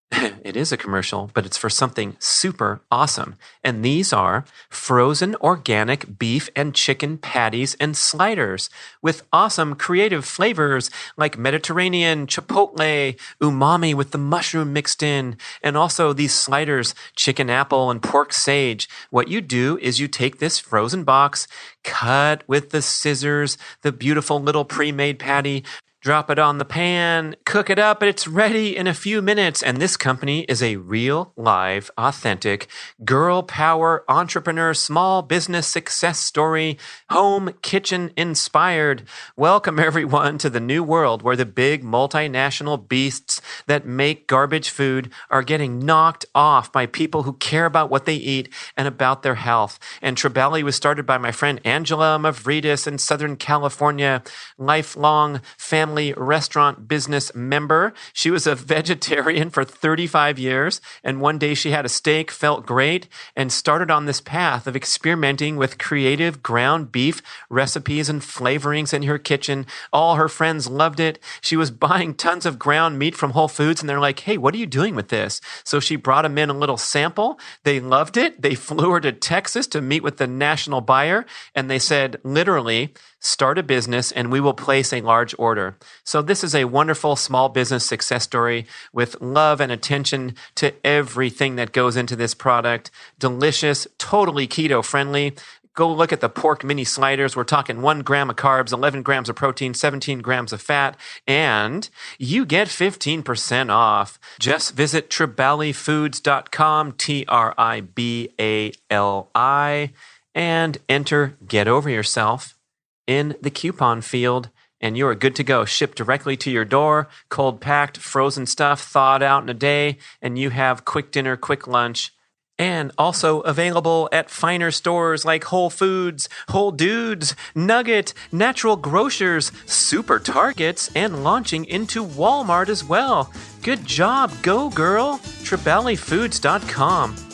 It is a commercial, but it's for something super awesome. And these are frozen organic beef and chicken patties and sliders with awesome creative flavors like Mediterranean, chipotle, umami with the mushroom mixed in, and also these sliders, chicken apple and pork sage. What you do is you take this frozen box, cut with the scissors, the beautiful little pre-made patty, drop it on the pan, cook it up, and it's ready in a few minutes. And this company is a real, live, authentic, girl power entrepreneur, small business success story, home kitchen inspired. Welcome everyone to the new world where the big multinational beasts that make garbage food are getting knocked off by people who care about what they eat and about their health. And Tribali was started by my friend Angela Mavridis in Southern California, lifelong family restaurant business member. She was a vegetarian for 35 years, and one day she had a steak, felt great, and started on this path of experimenting with creative ground beef recipes and flavorings in her kitchen. All her friends loved it. She was buying tons of ground meat from Whole Foods, and they're like, hey, what are you doing with this? So she brought them in a little sample. They loved it. They flew her to Texas to meet with the national buyer, and they said, literally, start a business and we will place a large order. So this is a wonderful small business success story with love and attention to everything that goes into this product. Delicious, totally keto friendly. Go look at the pork mini sliders. We're talking 1 gram of carbs, 11 grams of protein, 17 grams of fat, and you get 15% off. Just visit tribalifoods.com, TRIBALI, and enter Get Over Yourself in the coupon field, and you are good to go. Shipped directly to your door, cold packed, frozen stuff, thawed out in a day, and you have quick dinner, quick lunch. And also available at finer stores like Whole Foods, Whole Dudes, Nugget, Natural Grocers, Super Targets, and launching into Walmart as well. Good job, go girl! TribaliFoods.com.